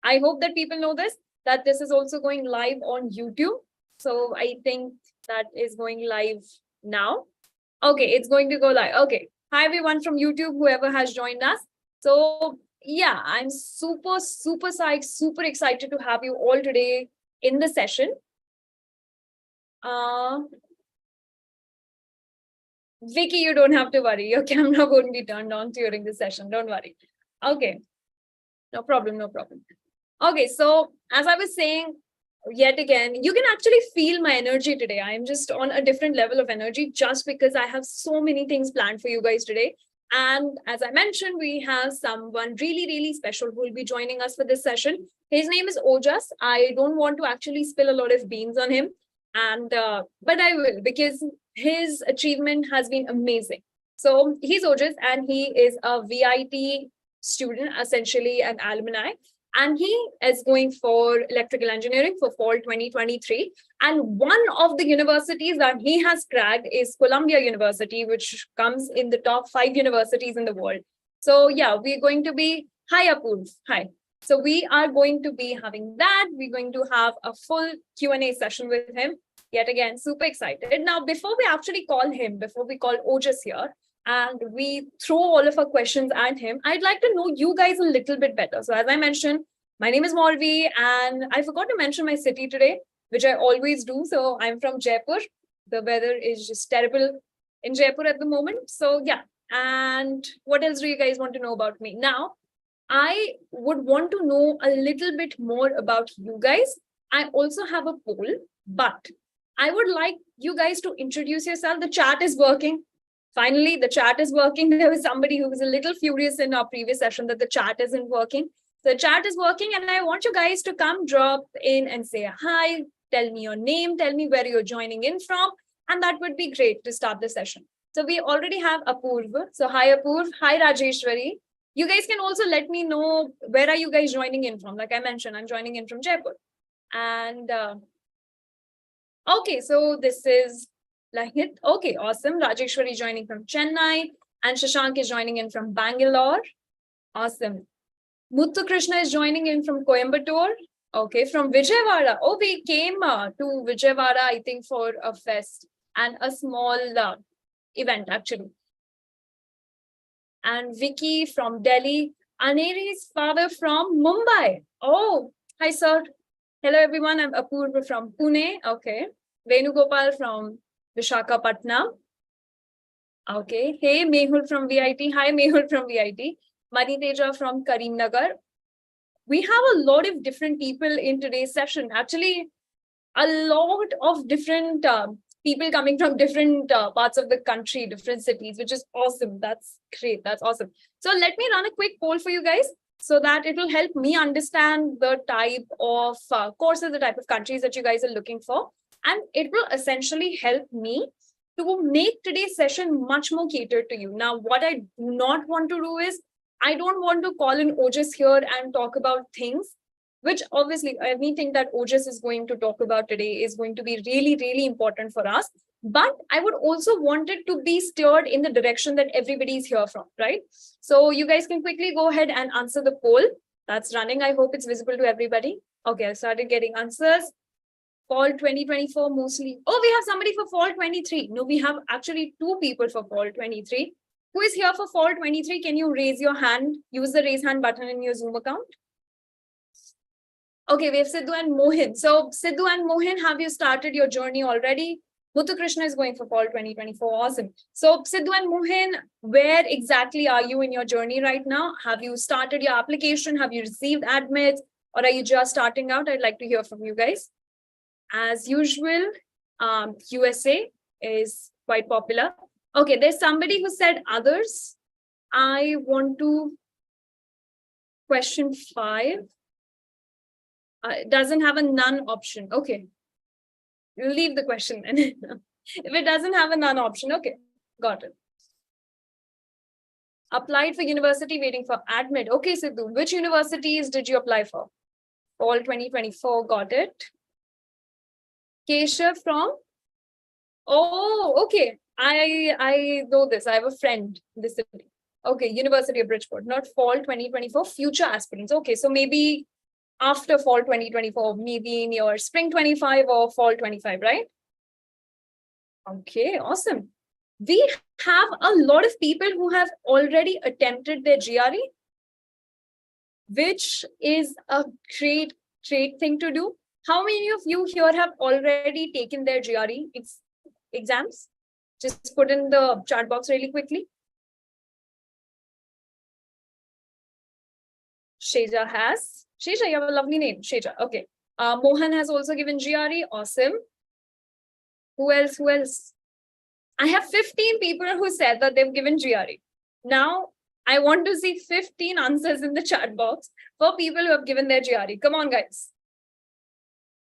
I hope that people know this, that this is also going live on YouTube. So I think that is going live now. Okay, it's going to go live. Okay. Hi, everyone from YouTube, whoever has joined us. So yeah, I'm super psyched, super excited to have you all today in the session. Vicky, you don't have to worry. Your camera won't be turned on during the session. Don't worry. Okay. No problem. No problem. Okay. So as I was saying, yet again, you can actually feel my energy today. I am just on a different level of energy just because I have so many things planned for you guys today. And as I mentioned, we have someone really special who will be joining us for this session. His name is Ojas. I don't want to actually spill a lot of beans on him, and but I will, because his achievement has been amazing. So he's Ojas, and he is a VIT student, essentially an alumni. And he is going for electrical engineering for fall 2023. And one of the universities that he has cracked is Columbia University, which comes in the top 5 universities in the world. So yeah, we're going to be, hi Apurv, hi. So we are going to be having that. We're going to have a full Q&A session with him. Yet again, super excited. Now, before we actually call him, before we call Ojas here, and we throw all of our questions at him, I'd like to know you guys a little bit better. So as I mentioned, my name is Morvi, and I forgot to mention my city today, which I always do. So I'm from Jaipur. The weather is just terrible in Jaipur at the moment. So yeah, and what else do you guys want to know about me? Now, I would want to know a little bit more about you guys. I also have a poll, but I would like you guys to introduce yourself. The chat is working. Finally, the chat is working. There was somebody who was a little furious in our previous session that the chat isn't working. The chat is working, and I want you guys to come drop in and say hi, tell me your name, tell me where you're joining in from, and that would be great to start the session. So we already have Apurva. So hi Apurv, hi Rajeshwari. You guys can also let me know where are you guys joining in from. Like I mentioned, I'm joining in from Jaipur. And okay, so this is like it. Okay, awesome. Rajeshwari joining from Chennai, and Shashank is joining in from Bangalore. Awesome. Muthu Krishna is joining in from Coimbatore. Okay, from Vijayawada. Oh, we came to Vijayawada, I think, for a fest and a small event, actually. And Vicky from Delhi. Aneri's father from Mumbai. Oh, hi, sir. Hello, everyone. I'm Apurva from Pune. Okay. Venugopal from Visakhapatnam. Okay. Hey, Mehul from VIT. Hi, Mehul from VIT. Maniteja from Karimnagar. We have a lot of different people in today's session. Actually, a lot of different people coming from different parts of the country, different cities, which is awesome. That's great. That's awesome. So let me run a quick poll for you guys so that it will help me understand the type of courses, the type of countries that you guys are looking for. And it will essentially help me to make today's session much more catered to you. Now, what I do not want to do is, I don't want to call in Ojas here and talk about things, which obviously anything that Ojas is going to talk about today is going to be really important for us. But I would also want it to be steered in the direction that everybody is here from, right? So you guys can quickly go ahead and answer the poll that's running. I hope it's visible to everybody. Okay, I started getting answers. Fall 2024 mostly. Oh, we have somebody for fall 23. No, we have actually 2 people for fall 23. Who is here for fall 23? Can you raise your hand? Use the raise hand button in your Zoom account. Okay, we have Sidhu and Mohin. So Sidhu and Mohin, have you started your journey already? Muthu Krishna is going for fall 2024. Awesome. So Sidhu and Mohin, where exactly are you in your journey right now? Have you started your application? Have you received admits? Or are you just starting out? I'd like to hear from you guys. As usual, USA is quite popular. Okay, there's somebody who said others. I want to question 5. It doesn't have a none option. Okay. We'll leave the question then. If it doesn't have a none option, okay. Got it. Applied for university, waiting for admit. Okay, Sidhu, which universities did you apply for? Fall 2024, got it. Keshav from? Oh, okay. I know this. I have a friend in this city. Okay, University of Bridgeport, not fall 2024, future aspirants. Okay, so maybe after fall 2024, maybe in your spring 25 or fall 25, right? Okay, awesome. We have a lot of people who have already attempted their GRE, which is a great thing to do. How many of you here have already taken their GRE exams? Just put in the chat box really quickly. Sheja has. Sheja, you have a lovely name. Sheja. Okay. Mohan has also given GRE. Awesome. Who else? Who else? I have 15 people who said that they've given GRE. Now, I want to see 15 answers in the chat box for people who have given their GRE. Come on, guys.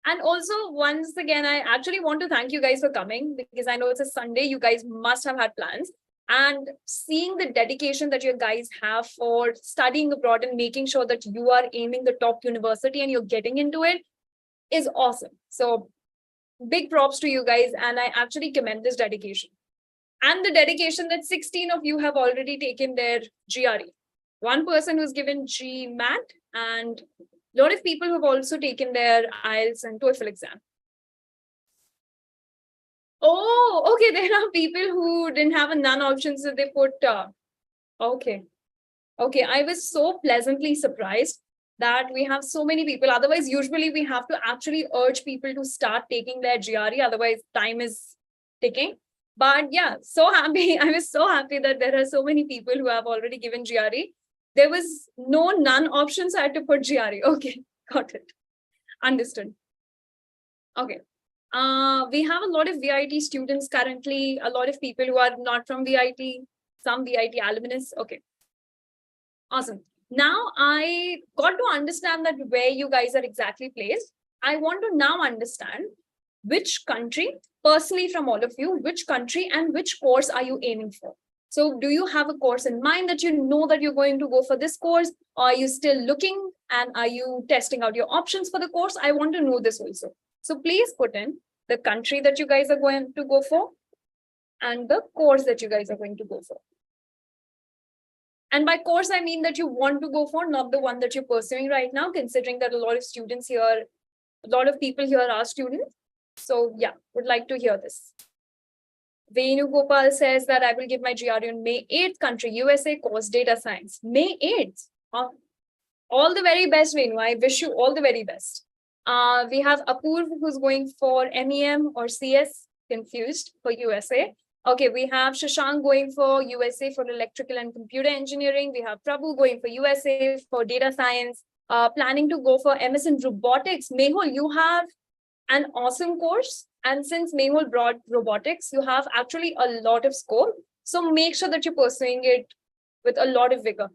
And also, once again, I actually want to thank you guys for coming, because I know it's a Sunday. You guys must have had plans. And seeing the dedication that you guys have for studying abroad and making sure that you are aiming the top university and you're getting into it is awesome. So big props to you guys. And I actually commend this dedication. And the dedication that 16 of you have already taken their GRE. One person who's given GMAT, and a lot of people who have also taken their IELTS and TOEFL exam. Oh, okay. There are people who didn't have a none option, so they put, okay. Okay, I was so pleasantly surprised that we have so many people. Otherwise, usually we have to actually urge people to start taking their GRE. Otherwise, time is ticking. But yeah, so happy. I was so happy that there are so many people who have already given GRE. There was no none option, so I had to put GRE. Okay, got it. Understood. Okay. We have a lot of VIT students currently, a lot of people who are not from VIT, some VIT alumnus. Okay. Awesome. Now I got to understand that where you guys are exactly placed. I want to now understand which country, personally from all of you, which country and which course are you aiming for? So do you have a course in mind that you know that you're going to go for this course? Or are you still looking, and are you testing out your options for the course? I want to know this also. So please put in the country that you guys are going to go for and the course that you guys are going to go for. And by course, I mean that you want to go for, not the one that you're pursuing right now, considering that a lot of students here, a lot of people here are students. So yeah, would like to hear this. Venu Gopal says that I will give my GRE on May 8th, country USA, course data science. May 8th. All the very best, Venu. I wish you all the very best. We have Apurv who's going for MEM or CS, confused, for USA. Okay, we have Shashank going for USA for electrical and computer engineering. We have Prabhu going for USA for data science, planning to go for MS in robotics. Mehul, you have an awesome course. And since Mehul brought robotics, you have actually a lot of scope. So make sure that you're pursuing it with a lot of vigor.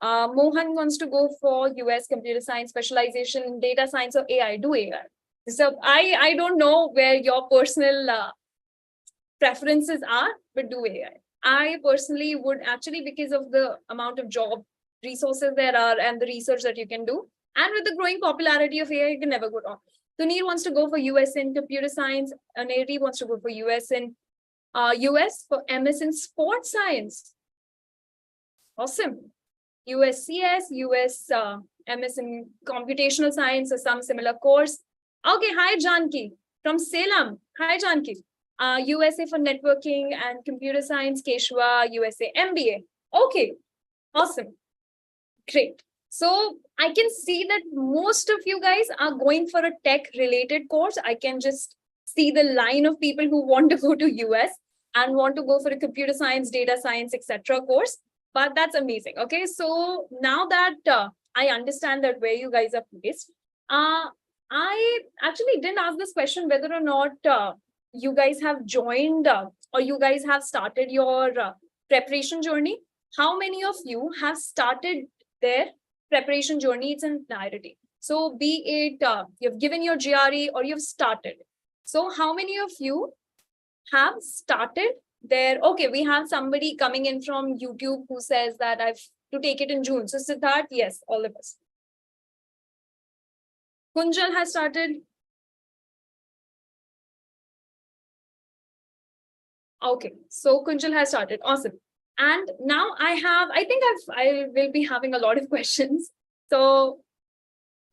Mohan wants to go for US computer science specialization in data science or AI. Do AI. So I don't know where your personal preferences are, but do AI. I personally would actually, because of the amount of job resources there are and the research that you can do, and with the growing popularity of AI, you can never go wrong. Sunir wants to go for US in computer science. Aneri wants to go for US for MS in sports science. Awesome. USCS, US MS in computational science or some similar course. Okay, hi Janki from Salem. Hi Janki. USA for networking and computer science, Keshwa, USA MBA. Okay, awesome. Great. So I can see that most of you guys are going for a tech related course. I can just see the line of people who want to go to US and want to go for a computer science, data science, etc. course. But that's amazing. Okay, so now that I understand that where you guys are placed, I actually didn't ask this question whether or not you guys have joined or you guys have started your preparation journey. How many of you have started their preparation journey? It's an entirety. So be it you've given your GRE or you've started. So how many of you have started there? Okay, we have somebody coming in from YouTube who says that I've to take it in June. So Siddharth, yes, all of us. Kunjal has started. Okay, so Kunjal has started. Awesome. And now I will be having a lot of questions. So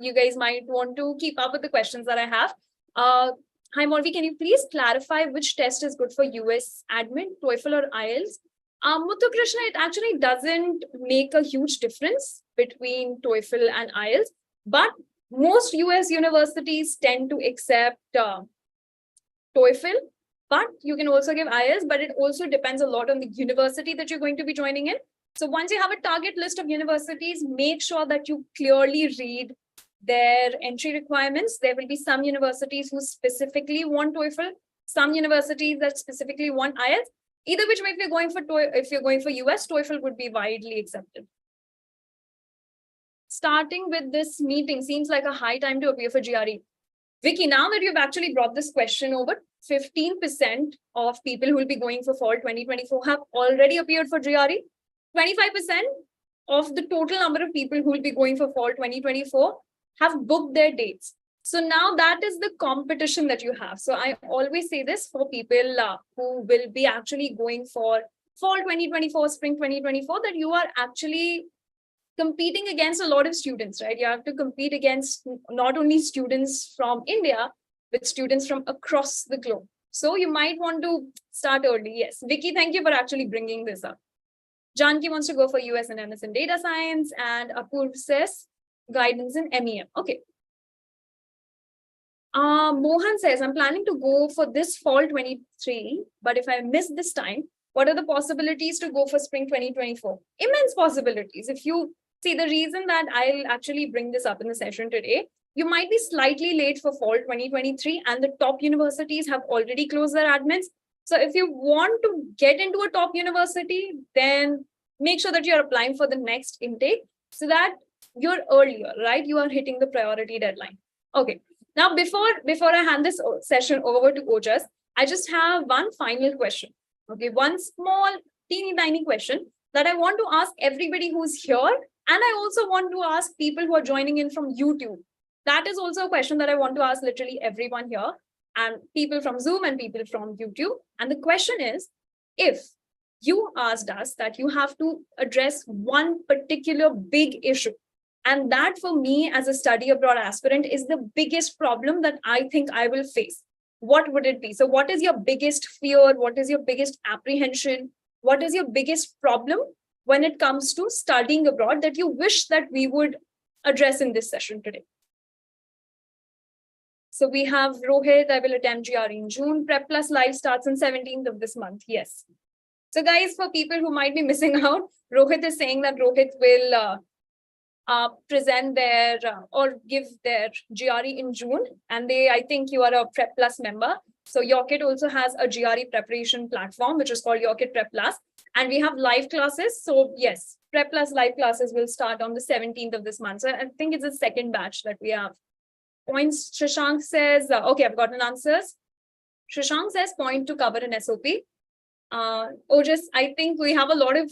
you guys might want to keep up with the questions that I have. Hi, Morvi, can you please clarify which test is good for US admin, TOEFL or IELTS? Muthu Krishna, it actually doesn't make a huge difference between TOEFL and IELTS, but most US universities tend to accept TOEFL, but you can also give IELTS, but it also depends a lot on the university that you're going to be joining in. So once you have a target list of universities, make sure that you clearly read their entry requirements. There will be some universities who specifically want TOEFL, some universities that specifically want IELTS. Either which way, if you're going for US, TOEFL would be widely accepted. Starting with this meeting seems like a high time to appear for GRE. Vicky, now that you've actually brought this question over, 15% of people who will be going for fall 2024 have already appeared for GRE. 25% of the total number of people who will be going for fall 2024 have booked their dates. So now that is the competition that you have. So I always say this for people who will be actually going for fall 2024, spring 2024, that you are actually competing against a lot of students, right? You have to compete against not only students from India, but students from across the globe. So you might want to start early. Yes, Vicky, thank you for actually bringing this up. Janki wants to go for US and MS in data science, and Apurv says guidance in MEM. Okay. Mohan says, I'm planning to go for this fall 23, but if I miss this time, what are the possibilities to go for spring 2024? Immense possibilities. If you see, the reason that I'll actually bring this up in the session today, you might be slightly late for fall 2023 and the top universities have already closed their admits. So if you want to get into a top university, then make sure that you're applying for the next intake so that you're earlier, right? You are hitting the priority deadline. Okay. Now, before I hand this session over to Ojas, I just have one final question. Okay, one small, teeny tiny question that I want to ask everybody who's here. And I also want to ask people who are joining in from YouTube. That is also a question that I want to ask literally everyone here, and people from Zoom and people from YouTube. And the question is, if you asked us that you have to address one particular big issue, and that for me as a study abroad aspirant is the biggest problem that I think I will face, what would it be? So what is your biggest fear? What is your biggest apprehension? What is your biggest problem when it comes to studying abroad that you wish that we would address in this session today? So we have Rohit, I will attempt GRE in June. Prep Plus Live starts on 17th of this month. Yes. So guys, for people who might be missing out, Rohit is saying that Rohit will present their or give their GRE in June. And I think you are a Prep Plus member. So YOCKET also has a GRE preparation platform, which is called YOCKET Prep Plus. And we have live classes. So yes, Prep Plus live classes will start on the 17th of this month. So I think it's the second batch that we have. Points, Shashank says, okay, I've gotten answers. Shashank says point to cover an SOP. Ojas, I think we have a lot of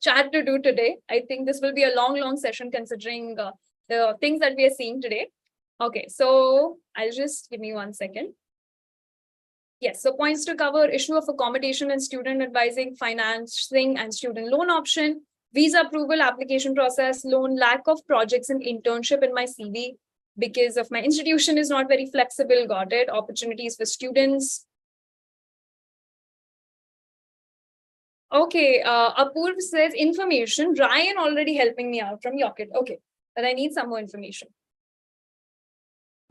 chat to do today. I think this will be a long session considering the things that we are seeing today. Okay, so I'll just give me 1 second. Yes, so points to cover: issue of accommodation and student advising, financing and student loan option, visa approval, application process, loan, lack of projects and internship in my CV because of my institution is not very flexible. Got it. Opportunities for students. Okay, Apurv says information. Ryan already helping me out from YOCKET. Okay, but I need some more information.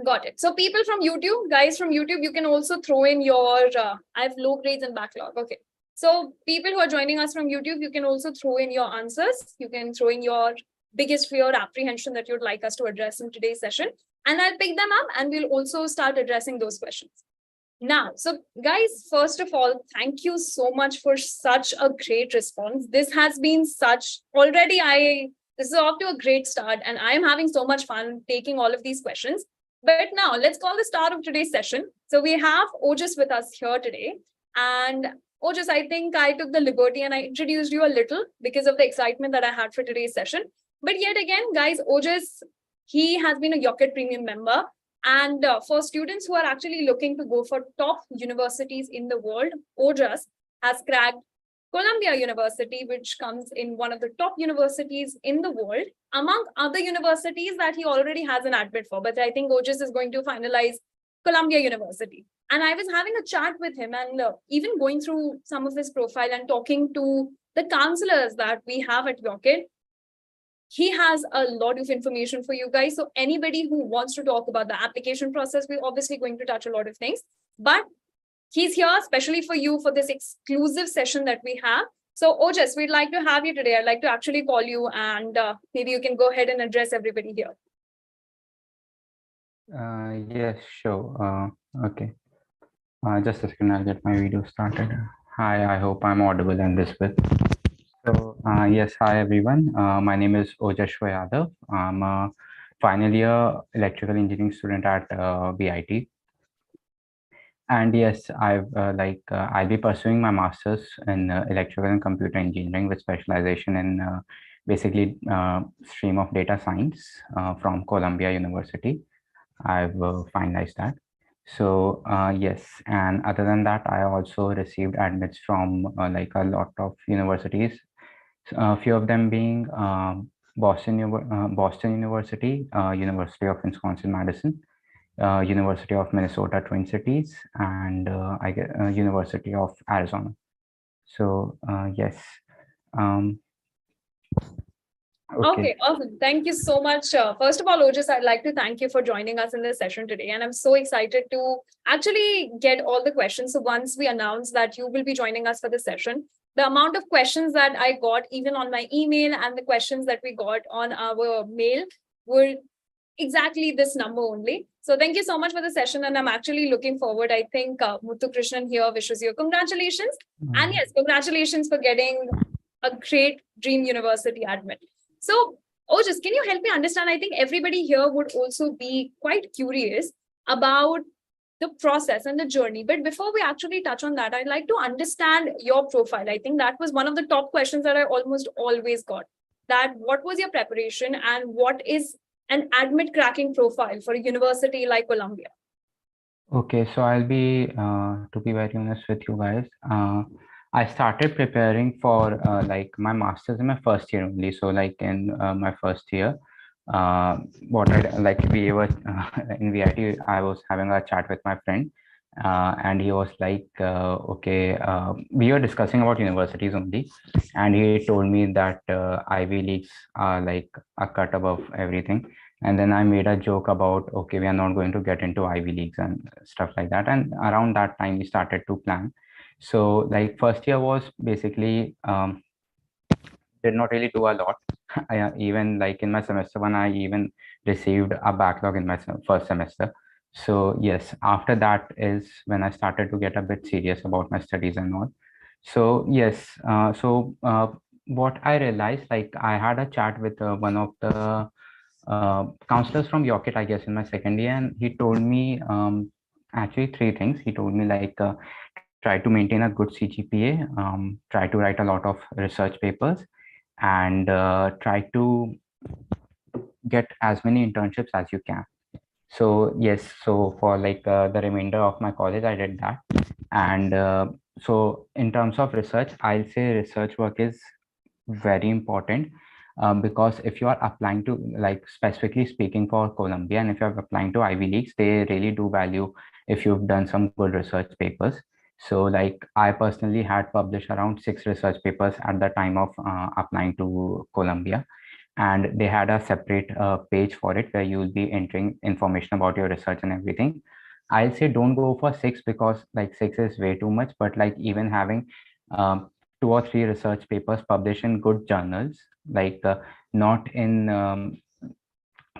Got it. So people from YouTube, guys from YouTube, you can also throw in your, I have low grades and backlog. Okay. So people who are joining us from YouTube, you can also throw in your answers. You can throw in your biggest fear, apprehension that you'd like us to address in today's session. And I'll pick them up and we'll also start addressing those questions. Now, so guys, first of all, thank you so much for such a great response. This has been this is off to a great start and I'm having so much fun taking all of these questions. But now let's call the start of today's session. So we have Ojas with us here today. And Ojas, I think I took the liberty and I introduced you a little because of the excitement that I had for today's session. But yet again, guys, Ojas, he has been a YOCKET Premium member. And for students who are actually looking to go for top universities in the world, Ojas has cracked Columbia University, which comes in one of the top universities in the world, among other universities that he already has an admit for. But I think Ojas is going to finalize Columbia University. And I was having a chat with him and even going through some of his profile and talking to the counselors that we have at YOCKET. He has a lot of information for you guys. So anybody who wants to talk about the application process, we're obviously going to touch a lot of things, but he's here especially for you for this exclusive session that we have. So Ojas, we'd like to have you today. I'd like to actually call you and maybe you can go ahead and address everybody here. Yes, sure. Okay. Just a second, I'll get my video started. Hi, I hope I'm audible and visible. So, yes, hi everyone. My name is Ojas Yadav. I'm a final year electrical engineering student at BIT. And yes, I'll be pursuing my master's in electrical and computer engineering with specialization in basically stream of data science from Columbia University. I've finalized that. So yes, and other than that, I also received admits from like a lot of universities, a few of them being Boston University, University of Wisconsin-Madison, University of Minnesota Twin Cities, and I get University of Arizona. So yes. Okay, awesome. Thank you so much. First of all, Ojas, I'd like to thank you for joining us in this session today. And I'm so excited to actually get all the questions. So once we announce that you will be joining us for the session, the amount of questions that I got even on my email and the questions that we got on our mail were exactly this number only. So thank you so much for the session. And I'm actually looking forward. I think Muthu Krishnan here wishes you congratulations. And yes, congratulations for getting a great dream university admit. So, Ojas, can you help me understand? I think everybody here would also be quite curious about the process and the journey. But before we actually touch on that, I'd like to understand your profile. I think that was one of the top questions that I almost always got. That what was your preparation and what is an admit cracking profile for a university like Columbia? Okay, so I'll be, to be very honest with you guys, I started preparing for like my master's in my first year only. So like in my first year, what I like we were in VIT, I was having a chat with my friend, and he was like, okay, we were discussing about universities only, and he told me that Ivy Leagues are like a cut above everything. And then I made a joke about, okay, we are not going to get into Ivy Leagues and stuff like that. And around that time, we started to plan. So like first year was basically, did not really do a lot. Even like in my semester one, I even received a backlog in my first semester. So yes, after that is when I started to get a bit serious about my studies and all. So yes, what I realized, like I had a chat with one of the counselors from YOCKET, I guess, in my second year, and he told me actually three things. He told me like try to maintain a good CGPA, try to write a lot of research papers, and try to get as many internships as you can. So yes, so for like the remainder of my college, I did that. And so in terms of research, I'll say research work is very important. Because if you are applying to, like specifically speaking for Columbia, and if you're applying to Ivy Leagues, they really do value if you've done some good research papers. So like I personally had published around 6 research papers at the time of applying to Columbia, and they had a separate page for it where you will be entering information about your research and everything. I'll say don't go for 6 because like 6 is way too much, but like even having 2 or 3 research papers published in good journals, like not in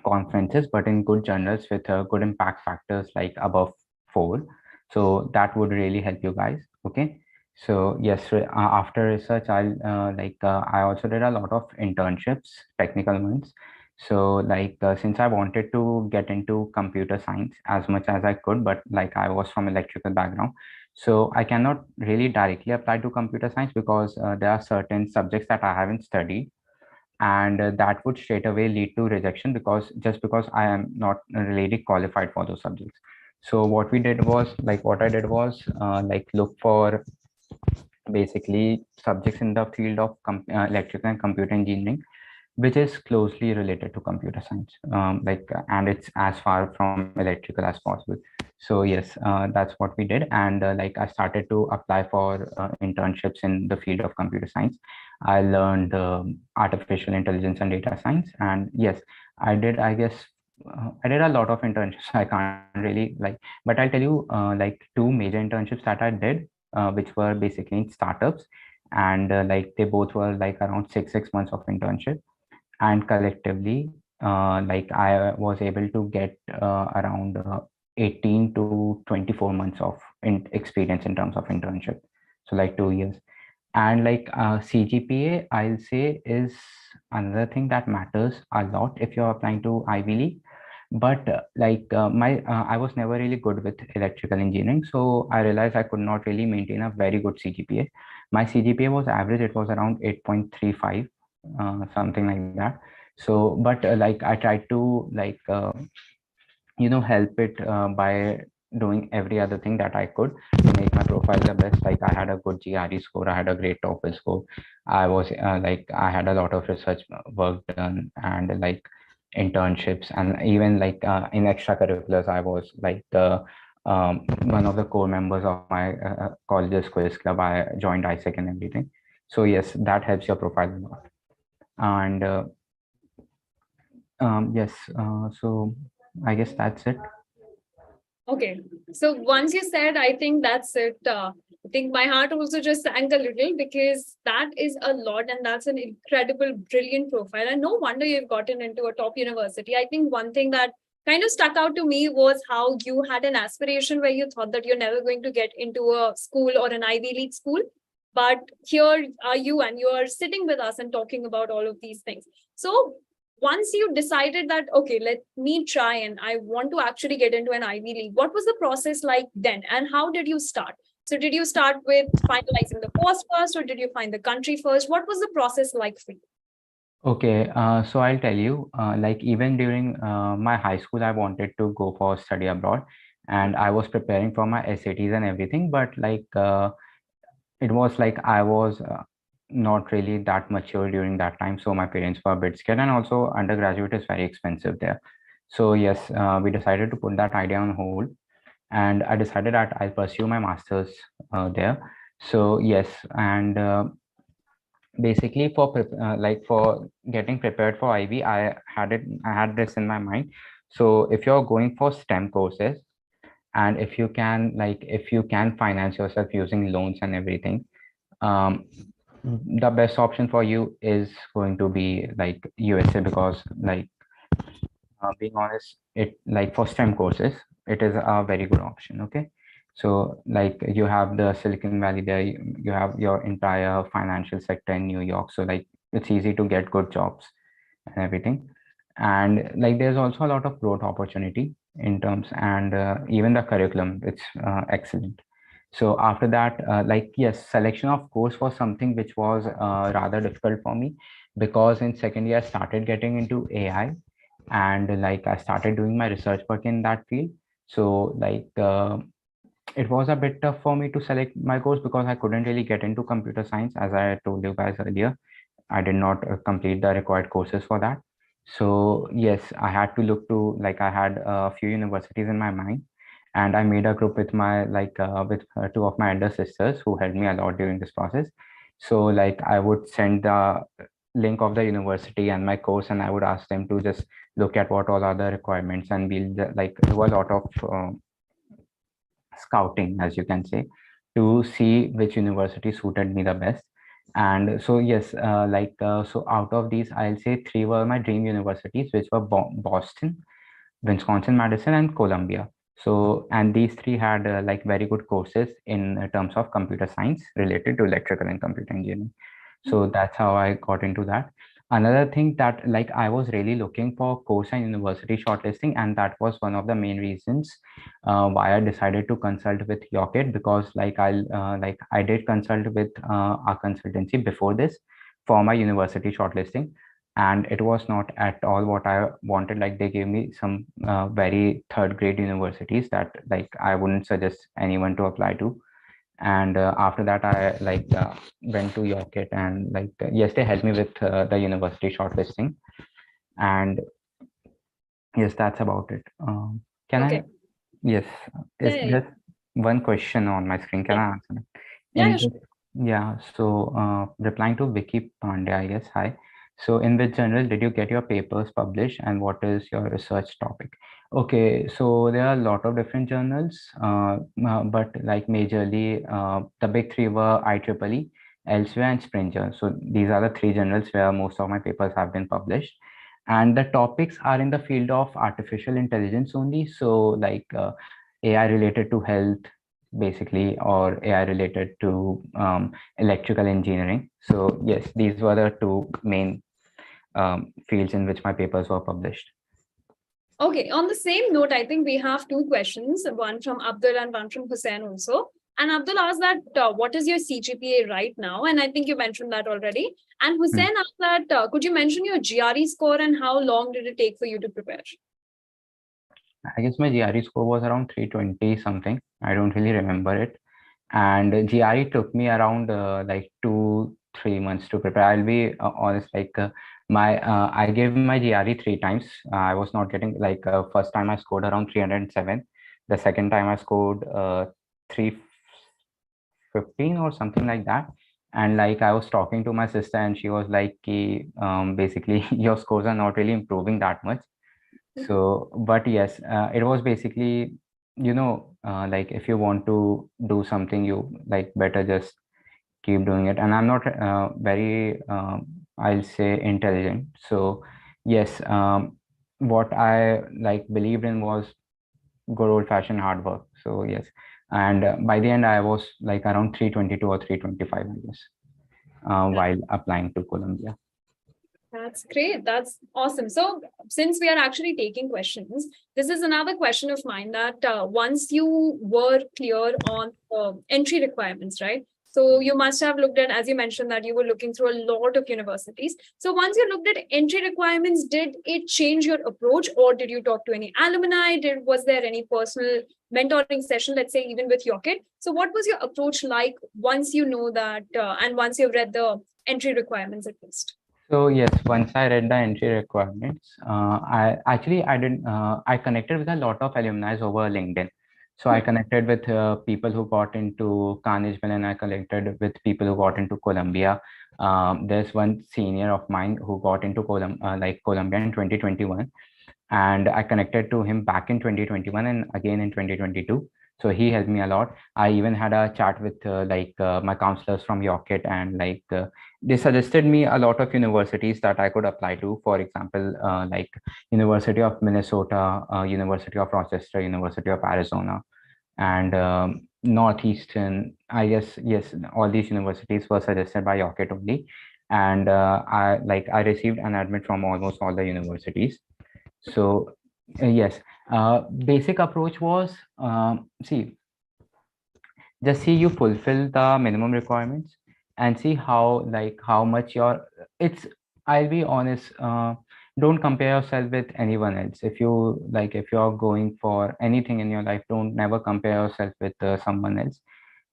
conferences, but in good journals with good impact factors like above 4. So that would really help you guys. Okay. So yes, after research, I also did a lot of internships, technical ones. So like since I wanted to get into computer science as much as I could, but like I was from electrical background, so I cannot really directly apply to computer science because there are certain subjects that I haven't studied, and that would straight away lead to rejection because I am not really qualified for those subjects. So what I did was like look for basically subjects in the field of electrical and computer engineering, which is closely related to computer science, and it's as far from electrical as possible. So yes, that's what we did. And I started to apply for internships in the field of computer science. I learned artificial intelligence and data science. And yes, I guess I did a lot of internships. I can't really but I'll tell you two major internships that I did, which were basically in startups. And they both were around six months of internship. And collectively, I was able to get around 18 to 24 months of experience in terms of internship. So 2 years. And CGPA, I'll say, is another thing that matters a lot if you're applying to Ivy League. But I was never really good with electrical engineering, so I realized I could not really maintain a very good CGPA. My CGPA was average; it was around 8.35, something like that. So, but I tried to help it by doing every other thing that I could to make my profile the best. Like I had a good GRE score, I had a great TOEFL score. I was I had a lot of research work done, and internships, and even in extracurriculars, I was the one of the core members of my college's quiz club. I joined ISEC and everything. So yes, that helps your profile a lot. And yes, so I guess that's it. Okay. So once you said, I think that's it. I think my heart also just sank a little because that is a lot and that's an incredible, brilliant profile. And no wonder you've gotten into a top university. I think one thing that kind of stuck out to me was how you had an aspiration where you thought that you're never going to get into a school or an Ivy League school. But here are you, and you are sitting with us and talking about all of these things. So once you decided that, okay, let me try and I want to actually get into an Ivy League, what was the process like then? And how did you start? So did you start with finalizing the course first, or did you find the country first? What was the process like for you? Okay, so I'll tell you, even during my high school, I wanted to go for study abroad, and I was preparing for my SATs and everything, but it was I was not really that mature during that time, so my parents were a bit scared, and also undergraduate is very expensive there. So yes, we decided to put that idea on hold, and I decided that I'll pursue my master's there. So yes, and basically for getting prepared for Ivy, I had this in my mind. So if you're going for STEM courses, and if you can finance yourself using loans and everything, the best option for you is going to be USA, because being honest, it for STEM courses, it is a very good option. Okay, so you have the Silicon Valley there, you have your entire financial sector in New York, so it's easy to get good jobs and everything. And there's also a lot of growth opportunity in terms, and even the curriculum, it's excellent. So after that, yes, selection of course was something which was rather difficult for me, because in second year I started getting into AI, and I started doing my research work in that field. So it was a bit tough for me to select my course, because I couldn't really get into computer science. As I told you guys earlier, I did not complete the required courses for that. So yes, I had to look to I had a few universities in my mind, and I made a group with my with two of my elder sisters who helped me a lot during this process. So I would send the link of the university and my course, and I would ask them to just look at what all are the requirements, and we'll do a lot of scouting, as you can say, to see which university suited me the best. And so yes, so out of these, I'll say three were my dream universities, which were Boston, Wisconsin, Madison, and Columbia. So, and these three had very good courses in terms of computer science related to electrical and computer engineering. So that's how I got into that. Another thing that I was really looking for course and university shortlisting, and that was one of the main reasons why I decided to consult with YOCKET, because I did consult with our consultancy before this for my university shortlisting, and it was not at all what I wanted. They gave me some very third grade universities that I wouldn't suggest anyone to apply to. And after that, I went to YOCKET, and yes, they helped me with the university shortlisting. And yes, that's about it. Can Okay. I? Yes, is Yeah, yeah, just one question on my screen. Can yeah. I answer it? Yeah, yeah, Yeah, so replying to Vicky Pandey, I guess, hi. So in which journal did you get your papers published, and what is your research topic? Okay, so there are a lot of different journals, but like majorly the big three were IEEE, Elsewhere, and Springer. So these are the three journals where most of my papers have been published. And the topics are in the field of artificial intelligence only. So AI related to health, basically, or AI related to electrical engineering. So yes, these were the two main fields in which my papers were published. Okay, on the same note, I think we have two questions, one from Abdul and one from Hussein also. And Abdul asked that, what is your CGPA right now? And I think you mentioned that already. And Hussein asked that, could you mention your GRE score and how long did it take for you to prepare? I guess my GRE score was around 320 something. I don't really remember it. And GRE took me around 2-3 months to prepare. I'll be honest, I gave my GRE 3 times. I was not getting first time I scored around 307. The second time I scored 315 or something like that. And like I was talking to my sister, and she was like, basically your scores are not really improving that much. So, but yes, it was basically, like if you want to do something, you better just keep doing it. And I'm not very, I'll say, intelligent. So yes, what I believed in was good old fashioned hard work. So yes, and by the end, I was like around 322 or 325, I guess, while applying to Columbia. That's great. That's awesome. So, since we are actually taking questions, this is another question of mine that once you were clear on entry requirements, right? So, you must have looked at, as you mentioned, that you were looking through a lot of universities. So, once you looked at entry requirements, did it change your approach, or did you talk to any alumni? Was there any personal mentoring session, let's say, even with YOCKET? So, what was your approach like once you know that, and once you've read the entry requirements at least? So yes, once I read the entry requirements, I connected with a lot of alumni over LinkedIn. So I connected with people who got into Carnegie Mellon. I connected with people who got into Columbia. There's one senior of mine who got into Columbia in 2021, and I connected to him back in 2021 and again in 2022. So he helped me a lot. I even had a chat with my counselors from YOCKET, and they suggested me a lot of universities that I could apply to. For example, University of Minnesota, University of Rochester, University of Arizona, and Northeastern. I guess yes, all these universities were suggested by YOCKET only, and I received an admit from almost all the universities. So yes, basic approach was just see you fulfill the minimum requirements, and see how much it's I'll be honest, don't compare yourself with anyone else. If you're going for anything in your life, don't never compare yourself with someone else.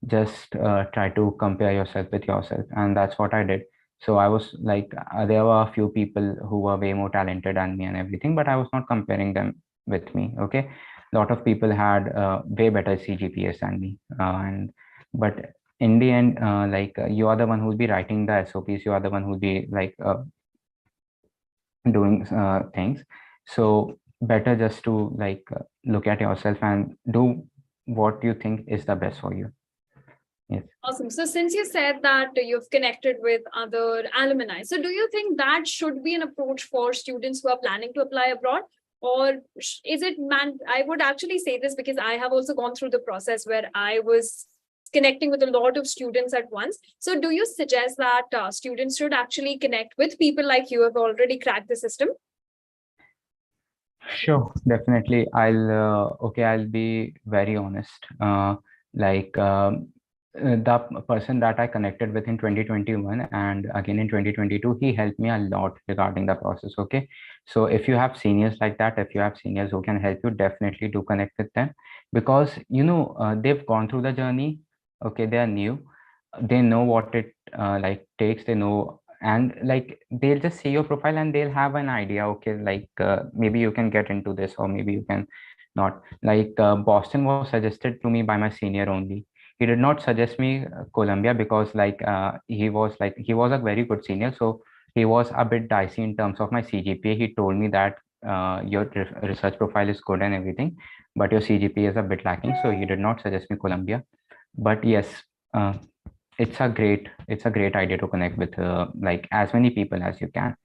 Just try to compare yourself with yourself, and that's what I did. So I was there were a few people who were way more talented than me and everything, but I was not comparing them with me. Okay, a lot of people had way better CGPAs than me, and but in the end, you are the one who'll be writing the SOPs, you are the one who'll be doing things. So better just to look at yourself and do what you think is the best for you. Yes. Awesome. So since you said that you've connected with other alumni, so do you think that should be an approach for students who are planning to apply abroad? Or is it I would actually say this because I have also gone through the process where I was connecting with a lot of students at once. So do you suggest that students should actually connect with people like you have already cracked the system? Sure, definitely. I'll be very honest. The person that I connected with in 2021 and again in 2022, he helped me a lot regarding the process. Okay. So if you have seniors like that, if you have seniors who can help you, definitely do connect with them, because they've gone through the journey. Okay, they are new, they know what it like takes, they know, and like they'll just see your profile and they'll have an idea, okay, like maybe you can get into this or maybe you can not. Like Boston was suggested to me by my senior only. He did not suggest me Columbia because like he was a very good senior, so he was a bit dicey in terms of my CGPA. He told me that your research profile is good and everything, but your CGPA is a bit lacking, so he did not suggest me Columbia. But yes, uh, it's a great idea to connect with like as many people as you can.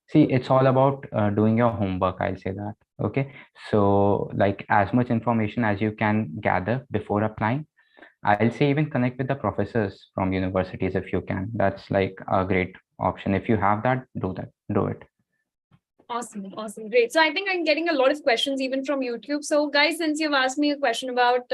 See, it's all about doing your homework, I'll say that. Okay, so like as much information as you can gather before applying. I'll say even connect with the professors from universities if you can. That's like a great option. If you have that, do it. Awesome, awesome, great. So I think I'm getting a lot of questions even from YouTube. So guys, since you've asked me a question about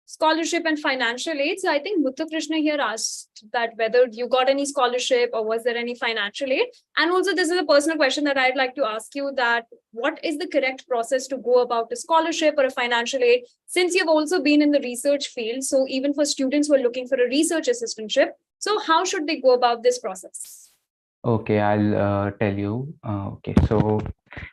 scholarship and financial aid, so I think Muthu Krishna here asked that whether you got any scholarship or was there any financial aid. And also this is a personal question that I'd like to ask you, that what is the correct process to go about a scholarship or a financial aid, since you've also been in the research field. So even for students who are looking for a research assistantship, so how should they go about this process? Okay, I'll tell you. Okay, so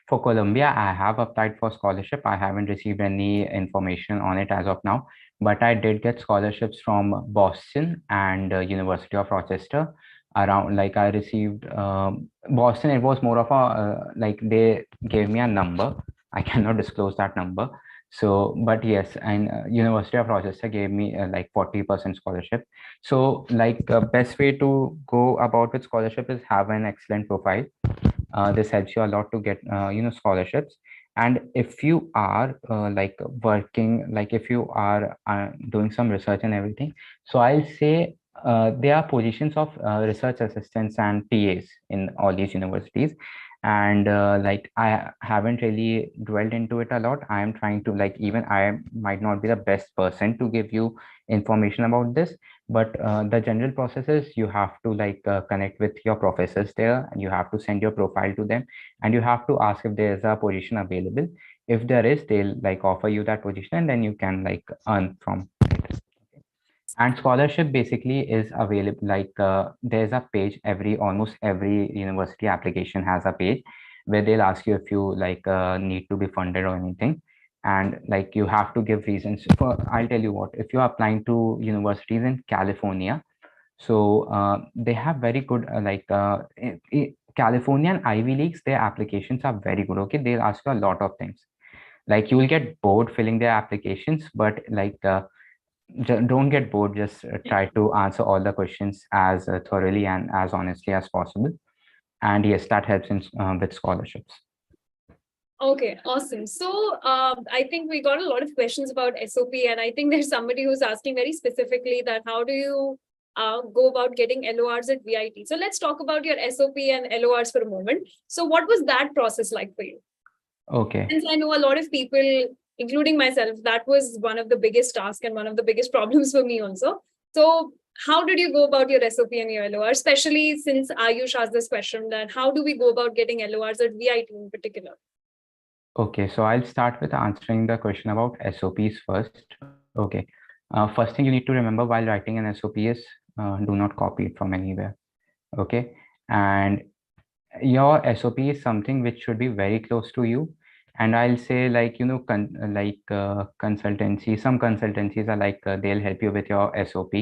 for Columbia, I have applied for scholarship. I haven't received any information on it as of now, but I did get scholarships from Boston and University of Rochester. Around like I received Boston, it was more of a like they gave me a number. I cannot disclose that number. So, but yes, and University of Rochester gave me like 40% scholarship. So like best way to go about with scholarship is have an excellent profile. This helps you a lot to get scholarships. And if you are like working, like if you are doing some research and everything, so I'll say there are positions of research assistants and TAs in all these universities. And like I haven't really dwelled into it a lot. I am trying to, like, even I might not be the best person to give you information about this, but the general process is you have to like connect with your professors there, and you have to send your profile to them, and you have to ask if there is a position available. If there is, they'll like offer you that position, and then you can like earn from it. And scholarship basically is available, like there's a page, almost every university application has a page where they'll ask you if you like need to be funded or anything. And like you have to give reasons for, I'll tell you what, if you're applying to universities in California, so they have very good California and Ivy Leagues, their applications are very good. Okay, they'll ask you a lot of things. Like you will get bored filling their applications, but like don't get bored. Just try to answer all the questions as thoroughly and as honestly as possible. And yes, that helps in with scholarships. Okay, awesome. So I think we got a lot of questions about SOP, and I think there's somebody who's asking very specifically that how do you go about getting LORs at VIT? So let's talk about your SOP and LORs for a moment. So what was that process like for you? Okay. Since I know a lot of people, including myself, that was one of the biggest tasks and one of the biggest problems for me also. So how did you go about your SOP and your LOR, especially since Ayush asked this question, that how do we go about getting LORs at VIT in particular? Okay, so I'll start with answering the question about SOPs first. Okay, first thing you need to remember while writing an SOP is do not copy it from anywhere. Okay, and your SOP is something which should be very close to you. And I'll say, like, consultancy, some consultancies are like they'll help you with your SOP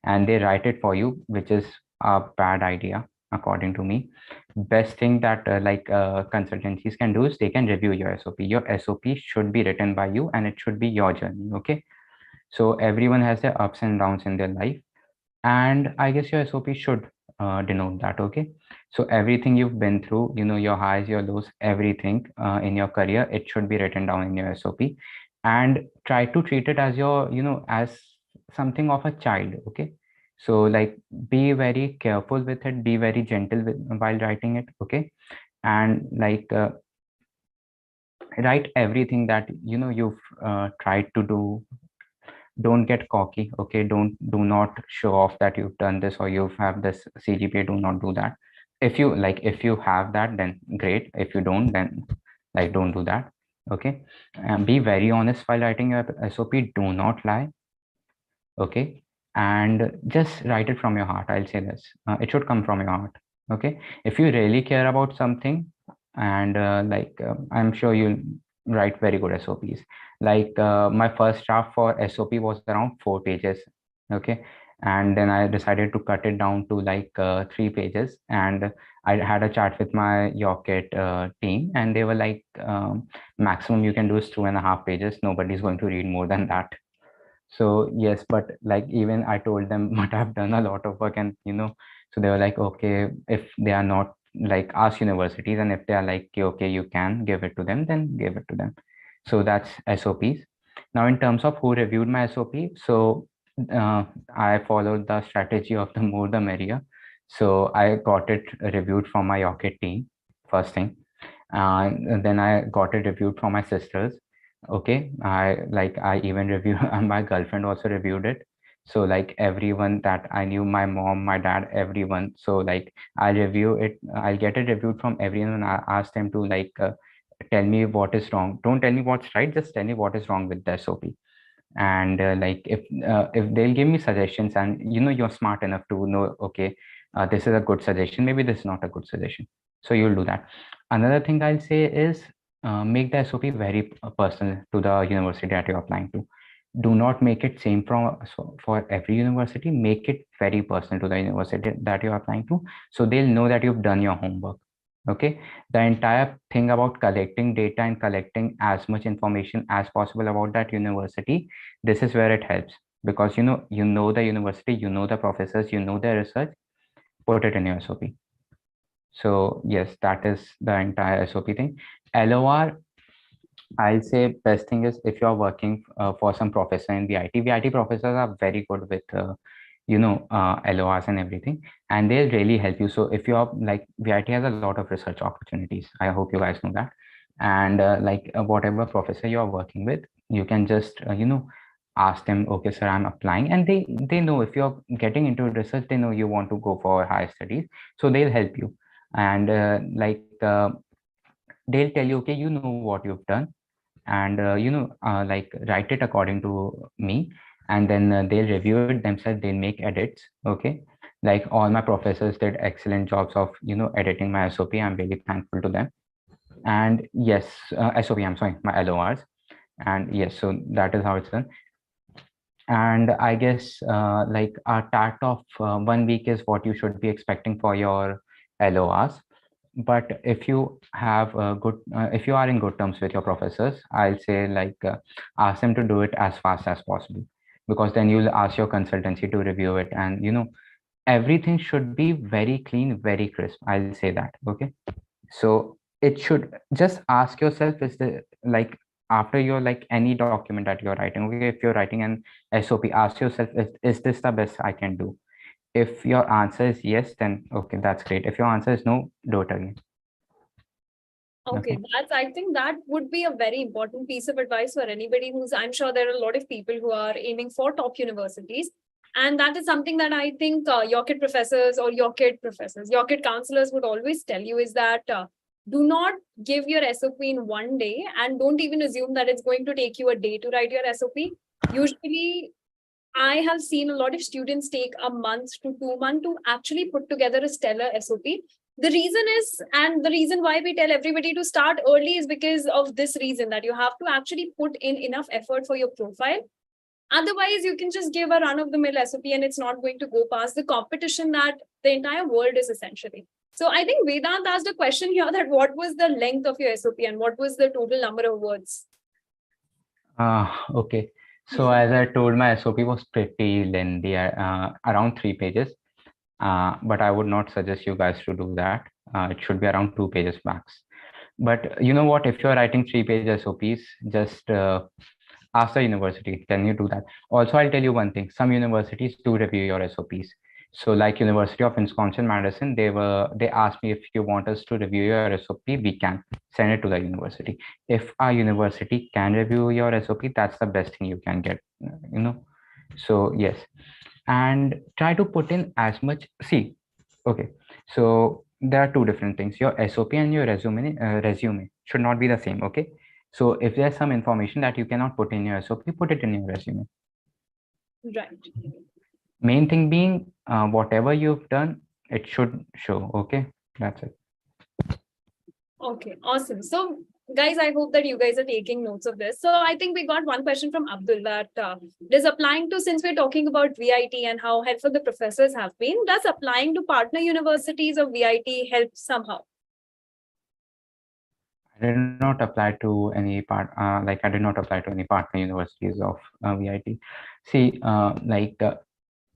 and they write it for you, which is a bad idea according to me. Best thing that consultancies can do is they can review your SOP. Your SOP should be written by you and it should be your journey. Okay, so everyone has their ups and downs in their life, and I guess your SOP should denote that. Okay, so everything you've been through, your highs, your lows, everything in your career, it should be written down in your SOP. And try to treat it as your, as something of a child. Okay, so like be very careful with it, be very gentle while writing it. Okay, and like write everything that you've tried to do. Don't get cocky. Okay, do not show off that you've done this or you have this CGPA. Do not do that. If you have that, then great. If you don't, then like don't do that. Okay, and be very honest while writing your SOP. Do not lie. Okay, and just write it from your heart. I'll say this, it should come from your heart. Okay, if you really care about something, and I'm sure you'll write very good SOPs. Like my first draft for SOP was around 4 pages. Okay, and then I decided to cut it down to like 3 pages, and I had a chat with my YOCKET team, and they were like, maximum you can do is 2.5 pages. Nobody's going to read more than that. So yes, but like even I told them but I've done a lot of work, and so they were like, okay, if they are not, like, ask universities, and if they are like, okay, you can give it to them, then give it to them. So that's SOPs. Now in terms of who reviewed my SOP, so I followed the strategy of the more the merrier. So I got it reviewed from my YOCKET team first thing, and then I got it reviewed from my sisters. Okay, I even review and my girlfriend also reviewed it. So like everyone that I knew, my mom, my dad, everyone. So like I'll get it reviewed from everyone. I ask them to like tell me what is wrong. Don't tell me what's right, just tell me what is wrong with the SOP. And like if they'll give me suggestions, and you're smart enough to know, okay, this is a good suggestion, maybe this is not a good suggestion, so you'll do that. Another thing I'll say is, make the SOP very personal to the university that you're applying to. Do not make it same for every university. Make it very personal to the university that you're applying to, so they'll know that you've done your homework. Okay, the entire thing about collecting data and collecting as much information as possible about that university, this is where it helps, because you know the university, you know the professors, you know their research. Put it in your SOP. So yes, that is the entire SOP thing. LOR, I'll say best thing is if you're working for some professor in VIT professors are very good with LORs and everything, and they'll really help you. So if you're like, VIT has a lot of research opportunities. I hope you guys know that. And whatever professor you're working with, you can just ask them, okay sir, I'm applying, and they know if you're getting into research, they know you want to go for higher studies, so they'll help you. And they'll tell you, okay, you know what you've done, and write it according to me, and then they'll review it themselves, they'll make edits. Okay, like all my professors did excellent jobs of editing my SOP. I'm really thankful to them. And yes, SOP, I'm sorry, my LORs. And yes, so that is how it's done. And I guess like a TAT of 1 week is what you should be expecting for your LORs. But if you have a good if you are in good terms with your professors, I'll say like ask them to do it as fast as possible, because then you'll ask your consultancy to review it, and everything should be very clean, very crisp. I'll say that. Okay, so it should, just ask yourself, is the like, after you're like any document that you're writing, okay, if you're writing an SOP, ask yourself, is this the best I can do? If your answer is yes, then okay, that's great. If your answer is no, do it again. Okay, I think that would be a very important piece of advice for anybody I'm sure there are a lot of people who are aiming for top universities. And that is something that I think YOCKET professors or YOCKET counselors would always tell you, is that do not give your SOP in one day, and don't even assume that it's going to take you a day to write your SOP. Usually, I have seen a lot of students take a month to 2 months to actually put together a stellar SOP. The reason is, and the reason why we tell everybody to start early is because of this reason, that you have to actually put in enough effort for your profile. Otherwise, you can just give a run-of-the-mill SOP and it's not going to go past the competition that the entire world is essentially. So I think Vedant asked a question here, that what was the length of your SOP and what was the total number of words? Okay. So as I told, my SOP was pretty lengthy, around 3 pages. But I would not suggest you guys to do that. It should be around 2 pages max. But you know what? If you're writing 3 page SOPs, just ask the university, can you do that? Also, I'll tell you one thing. Some universities do review your SOPs. So like University of Wisconsin-Madison, they asked me, if you want us to review your SOP, we can send it to the university. If our university can review your SOP, that's the best thing you can get, So yes, and try to put in as much. See, okay, so there are two different things. Your SOP and your resume should not be the same. Okay, so if there's some information that you cannot put in your SOP, put it in your resume. Right. Main thing being, whatever you've done, it should show. Okay, that's it. Okay, awesome. So, guys, I hope that you guys are taking notes of this. So, I think we got one question from Abdul that does applying to, since we're talking about VIT and how helpful the professors have been, does applying to partner universities of VIT help somehow? I did not apply to any I did not apply to any partner universities of VIT. See,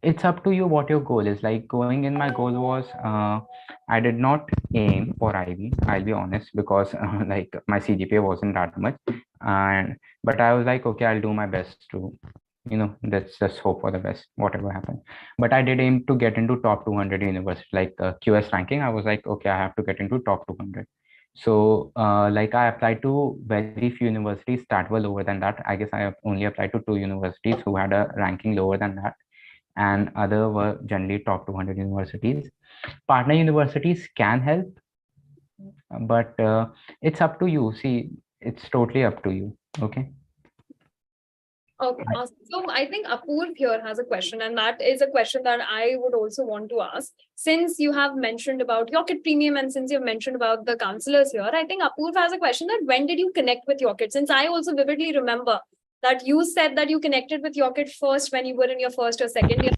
it's up to you what your goal is. Like going in, my goal was, I did not aim for Ivy, I'll be honest, because like my CGPA wasn't that much. And but I was like, okay, I'll do my best to, let's just hope for the best, whatever happens. But I did aim to get into top 200 university, like QS ranking. I was like, okay, I have to get into top 200. So I applied to very few universities that were lower than that. I guess I have only applied to 2 universities who had a ranking lower than that, and other were generally top 200 universities. Partner universities can help, but it's up to you. See, it's totally up to you. Okay. Okay, awesome. So I think Apoorv here has a question, and that is a question that I would also want to ask. Since you have mentioned about YOCKET Premium and since you've mentioned about the counselors here, I think Apoorv has a question that when did you connect with YOCKET? Since I also vividly remember that you said that you connected with YOCKET first when you were in your first or second year,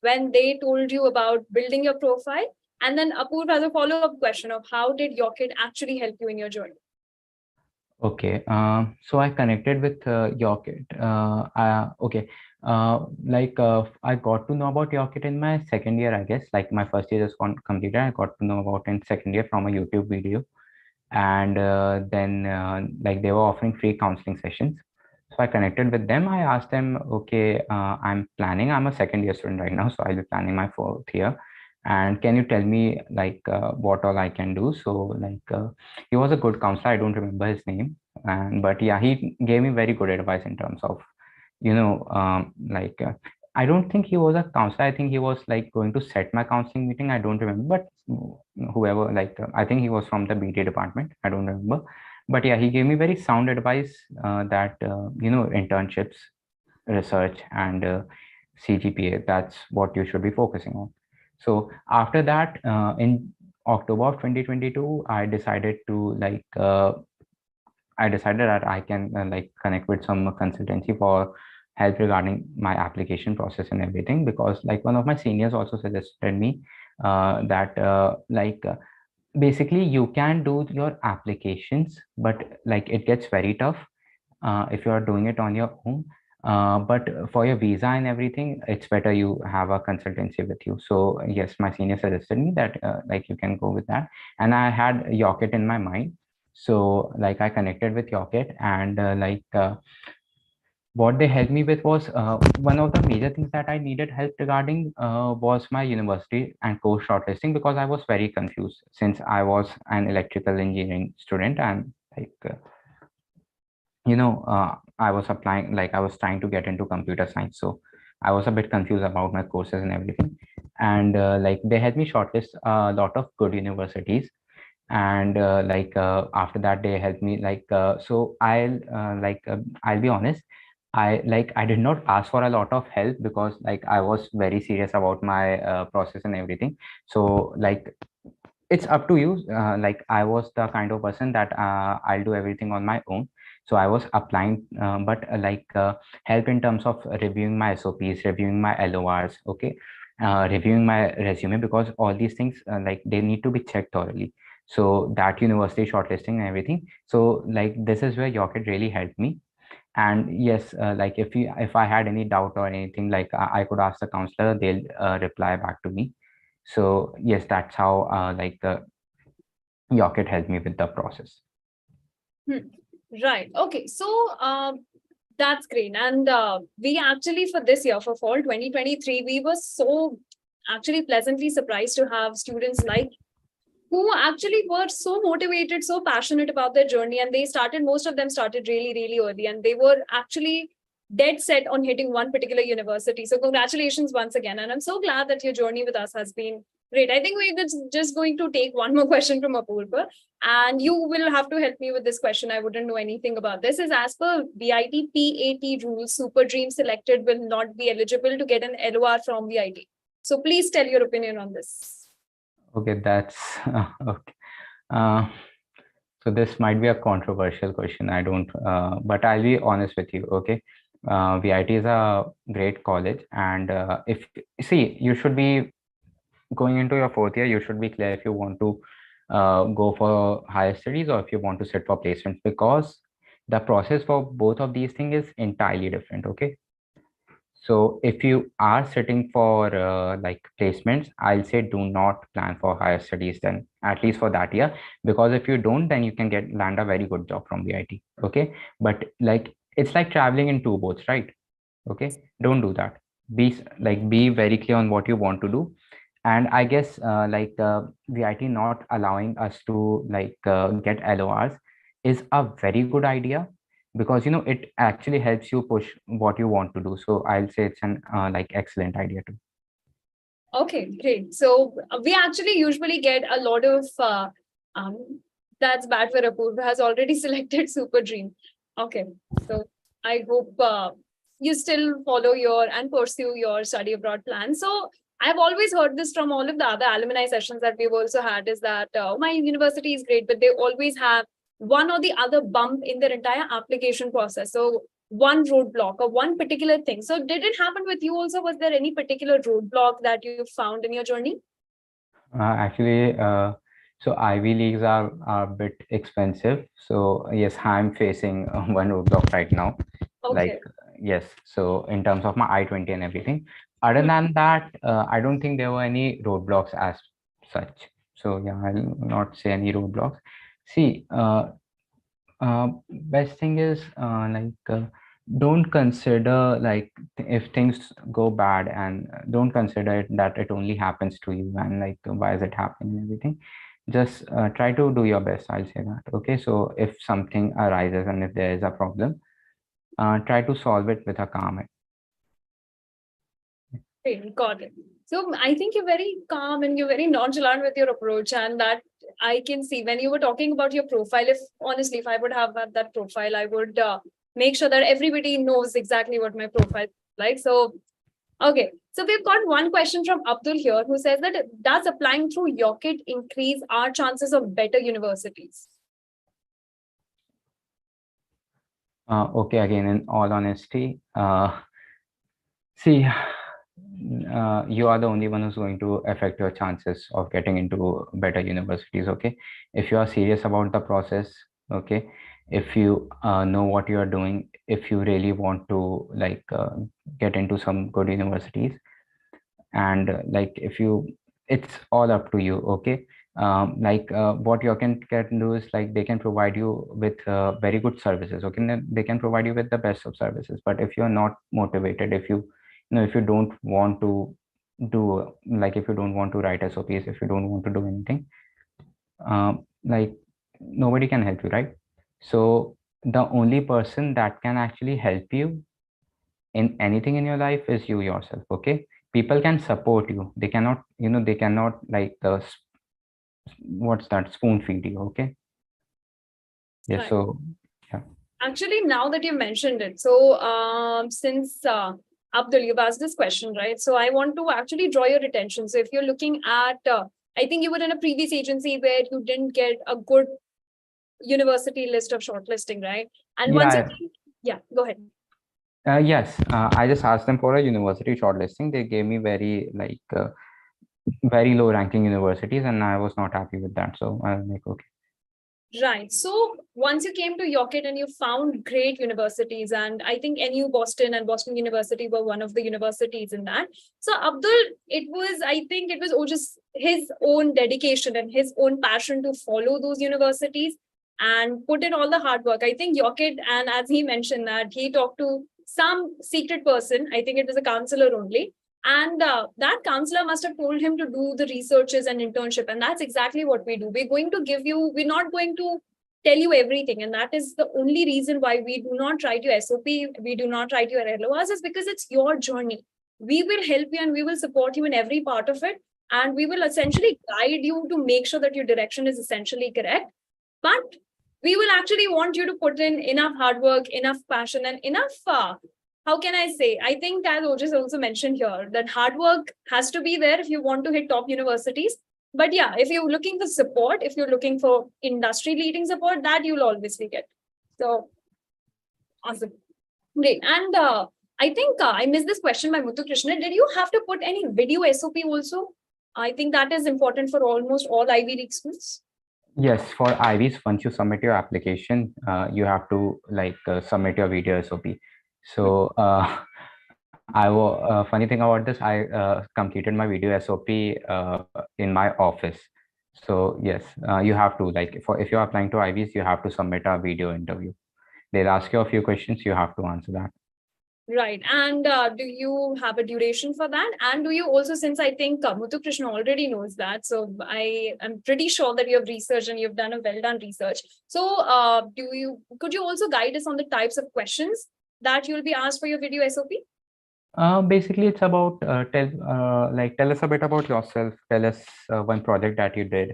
when they told you about building your profile. And then Apoorv has a follow-up question of how did YOCKET actually help you in your journey? Okay, so I connected with YOCKET. Okay, I got to know about YOCKET in my second year, I guess. Like my first year just completed, I got to know about in second year from a YouTube video, and then like they were offering free counseling sessions. So I connected with them. I asked them, okay, I'm a second year student right now, so I'll be planning my fourth year. And can you tell me what all I can do? So he was a good counselor. I don't remember his name, but yeah, he gave me very good advice in terms of, I don't think he was a counselor. I think he was like going to set my counseling meeting. I don't remember, but whoever, I think he was from the BD department. I don't remember, but yeah, he gave me very sound advice that internships, research, and CGPA, that's what you should be focusing on. So after that, in October of 2022, I decided that I can connect with some consultancy for help regarding my application process and everything, because like one of my seniors also suggested me that basically you can do your applications, but like it gets very tough if you are doing it on your own. But for your visa and everything, it's better you have a consultancy with you. So yes, my senior suggested me that you can go with that, and I had YOCKET in my mind. So like I connected with YOCKET, and what they helped me with was one of the major things that I needed help regarding was my university and course shortlisting, because I was very confused since I was an electrical engineering student, and I was applying, I was trying to get into computer science. So I was a bit confused about my courses and everything. And they had me shortlist a lot of good universities. And after that, they helped me I'll be honest. I did not ask for a lot of help because I was very serious about my process and everything. So it's up to you. I was the kind of person that I'll do everything on my own. So I was applying, but help in terms of reviewing my SOPs, reviewing my LORs, okay, reviewing my resume, because all these things they need to be checked thoroughly. So that university shortlisting and everything. So this is where YOCKET really helped me. And yes, if I had any doubt or anything, I could ask the counselor, they'll reply back to me. So yes, that's how the YOCKET helped me with the process. Right. Okay. So that's great. And we actually, for this year, for fall 2023, we were so actually pleasantly surprised to have students like who actually were so motivated, so passionate about their journey. And most of them started really, really early. And they were actually dead set on hitting one particular university. So congratulations once again. And I'm so glad that your journey with us has been Great. I think we're just going to take one more question from Apurva, and you will have to help me with this question. I wouldn't know anything about this. Is as per VIT PAT rules, Super Dream selected will not be eligible to get an LOR from VIT. So please tell your opinion on this. Okay, that's okay. So this might be a controversial question. I don't, but I'll be honest with you. Okay, VIT is a great college, and if see, you should be going into your fourth year. You should be clear if you want to go for higher studies or if you want to sit for placements, because the process for both of these things is entirely different. Okay, so if you are sitting for like placements, I'll say do not plan for higher studies then, at least for that year, because if you don't, then you can land a very good job from VIT. Okay, but like it's like traveling in two boats, right? Okay, don't do that. Be very clear on what you want to do. And I guess VIT not allowing us to get LORs is a very good idea, because it actually helps you push what you want to do. So I'll say it's an excellent idea too. Okay, great. So we actually usually get a lot of that's bad for Apurva has already selected Super Dream. Okay, so I hope you still follow your and pursue your study abroad plan. So I've always heard this from all of the other alumni sessions that we've also had, is that my university is great, but they always have one or the other bump in their entire application process. So one roadblock or one particular thing. So did it happen with you also? Was there any particular roadblock that you found in your journey? Actually, so Ivy Leagues are a bit expensive. So yes, I'm facing one roadblock right now. Okay. Yes, so in terms of my I-20 and everything. Other than that, I don't think there were any roadblocks as such. So yeah, I'll not say any roadblocks. See, best thing is don't consider if things go bad, and don't consider that it only happens to you and why is it happening and everything. Just try to do your best, I'll say that. Okay, so if something arises and if there is a problem, try to solve it with a calm head. Okay, got it. So I think you're very calm and you're very nonchalant with your approach, and that I can see when you were talking about your profile. If honestly, if I would have had that profile, I would make sure that everybody knows exactly what my profile is like. So, okay. So we've got one question from Abdul here, who says that does applying through YOCKET increase our chances of better universities? Okay, again, in all honesty, see, you are the only one who's going to affect your chances of getting into better universities. Okay, if you are serious about the process, okay, if you know what you are doing, if you really want to get into some good universities, and if you, it's all up to you. Okay, what you can do is they can provide you with very good services. Okay, and then they can provide you with the best of services. But if you're not motivated, if if you don't want to do if you don't want to write SOPs, if you don't want to do anything, nobody can help you, right? So the only person that can actually help you in anything in your life is you yourself. Okay, people can support you, they cannot, they cannot what's that, spoon feed you. Okay, yeah. Right. So yeah, Actually, now that you mentioned it, so since Abdul, you've asked this question, right? So I want to actually draw your attention. So if you're looking at, I think you were in a previous agency where you didn't get a good university list of shortlisting, right? And once yeah. yeah, go ahead. Yes, I just asked them for a university shortlisting. They gave me very low ranking universities, and I was not happy with that. So I was like, okay. Right. So once you came to YOCKET and you found great universities, and I think NU Boston and Boston University were one of the universities in that. So Abdul, I think it was just his own dedication and his own passion to follow those universities and put in all the hard work. I think YOCKET, and as he mentioned that he talked to some secret person, I think it was a counselor only. And that counselor must have told him to do the researches and internship. And that's exactly what we do. We're going to give you, we're not going to tell you everything. And that is the only reason why we do not write your SOP, we do not write your LORs, is because it's your journey. We will help you and we will support you in every part of it. and we will essentially guide you to make sure that your direction is essentially correct. But we will actually want you to put in enough hard work, enough passion, and enough, how can I say? I think as Ojas also mentioned here, that hard work has to be there if you want to hit top universities. But yeah, if you're looking for support, if you're looking for industry leading support, that you'll obviously get. So awesome. Great. And I think I missed this question by Muthu Krishna. Did you have to put any video SOP also? I think that is important for almost all Ivy League schools. Yes, for IVs, once you submit your application, you have to submit your video SOP. So funny thing about this, I completed my video SOP in my office. So yes, you have to, if you're applying to IVs, you have to submit a video interview. They'll ask you a few questions, you have to answer that. Right. And do you have a duration for that? And do you also, since I think Muthu Krishna already knows that, so I am pretty sure that you have researched and you've done a well done research. So could you also guide us on the types of questions that you'll be asked for your video SOP? Basically, it's about tell us a bit about yourself. Tell us one project that you did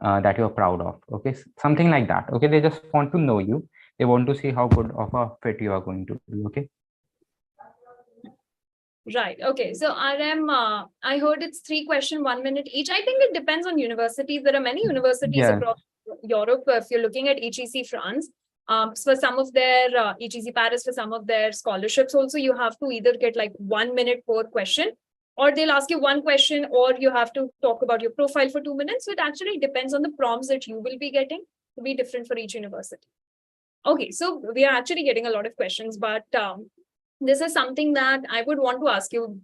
that you're proud of. Okay, something like that. Okay, they just want to know you. They want to see how good of a fit you are going to be. Okay. Right. Okay. So RM, I heard it's 3 questions, 1 minute each. I think it depends on universities. There are many universities across Europe. If you're looking at HEC France, for some of their HEC Paris, for some of their scholarships also, you have to either get like 1 minute per question, or they'll ask you one question, or you have to talk about your profile for 2 minutes. So it actually depends on the prompts that you will be getting to be different for each university. Okay. So we are actually getting a lot of questions, but this is something that I would want to ask you.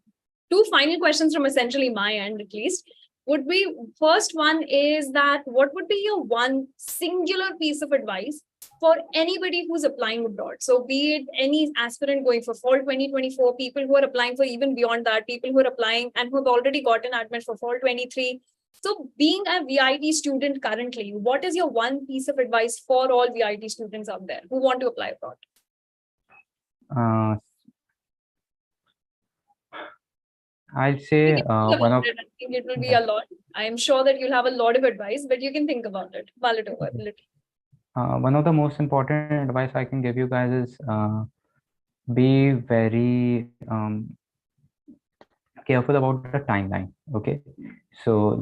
2 final questions from essentially my end, at least, would be, first one is that what would be your one singular piece of advice for anybody who's applying abroad? So be it any aspirant going for fall 2024, people who are applying for even beyond that, people who are applying and who have already gotten admit for fall 23. So being a VIT student currently, what is your one piece of advice for all VIT students out there who want to apply abroad? I'll say one of. I think it will be a lot. I am sure that you'll have a lot of advice, but you can think about it. Mull it over a little. One of the most important advice I can give you guys is be very careful about the timeline. Okay, so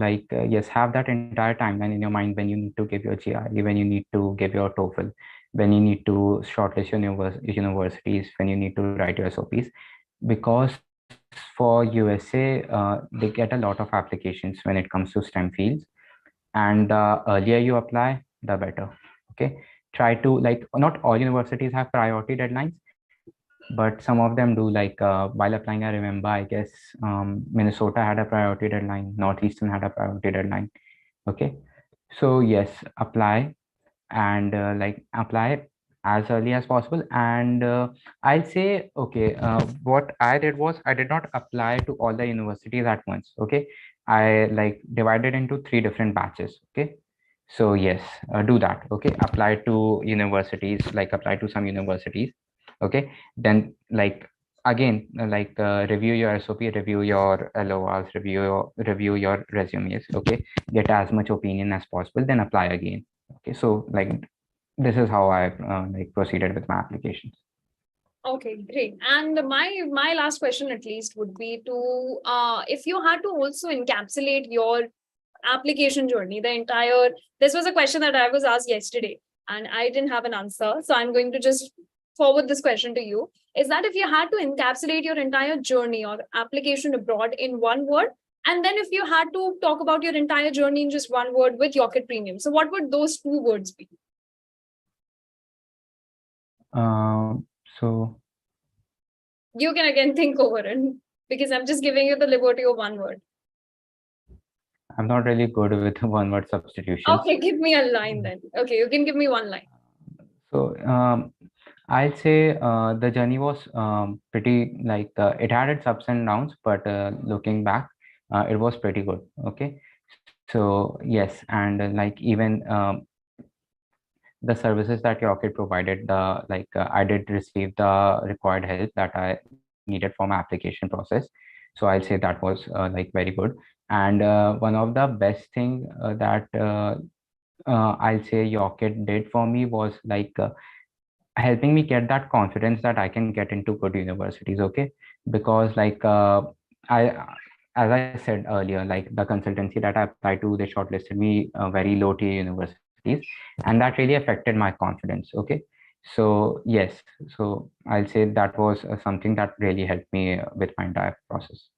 yes, have that entire timeline in your mind when you need to give your GRE, when you need to give your TOEFL, when you need to shortlist your universities, when you need to write your SOPs, because for USA, they get a lot of applications when it comes to STEM fields, and the earlier you apply, the better. Okay, try to, not all universities have priority deadlines, but some of them do. While applying, I remember, I guess Minnesota had a priority deadline, Northeastern had a priority deadline. Okay, so yes, apply, and apply as early as possible. And I'll say, okay, what I did was I did not apply to all the universities at once. Okay, I divided into 3 different batches. Okay, so yes, do that. Okay, apply to universities, apply to some universities. Okay, then again, review your SOP, review your LORs, review your resumes. Okay, get as much opinion as possible, then apply again. Okay, so this is how I proceeded with my applications. Okay, great. And my last question, at least, would be to if you had to also encapsulate your application journey, the entire. This was a question that I was asked yesterday, and I didn't have an answer. So I'm going to just forward this question to you. Is that if you had to encapsulate your entire journey or application abroad in one word, and then if you had to talk about your entire journey in just one word with YOCKET Premium, so what would those 2 words be? So you can again think over it, because I'm just giving you the liberty of one word. I'm not really good with one word substitution. Okay, give me a line then. Okay, you can give me one line. So I'd say the journey was pretty, it had its ups and downs, but looking back, it was pretty good. Okay, so yes, and even the services that YOCKET provided, I did receive the required help that I needed for my application process. So I'll say that was very good. And one of the best thing that I'll say YOCKET did for me was like helping me get that confidence that I can get into good universities. Okay, because like I as I said earlier, like the consultancy that I applied to, they shortlisted me very low tier universities, and that really affected my confidence. Okay, so yes, so I'll say that was something that really helped me with my entire process.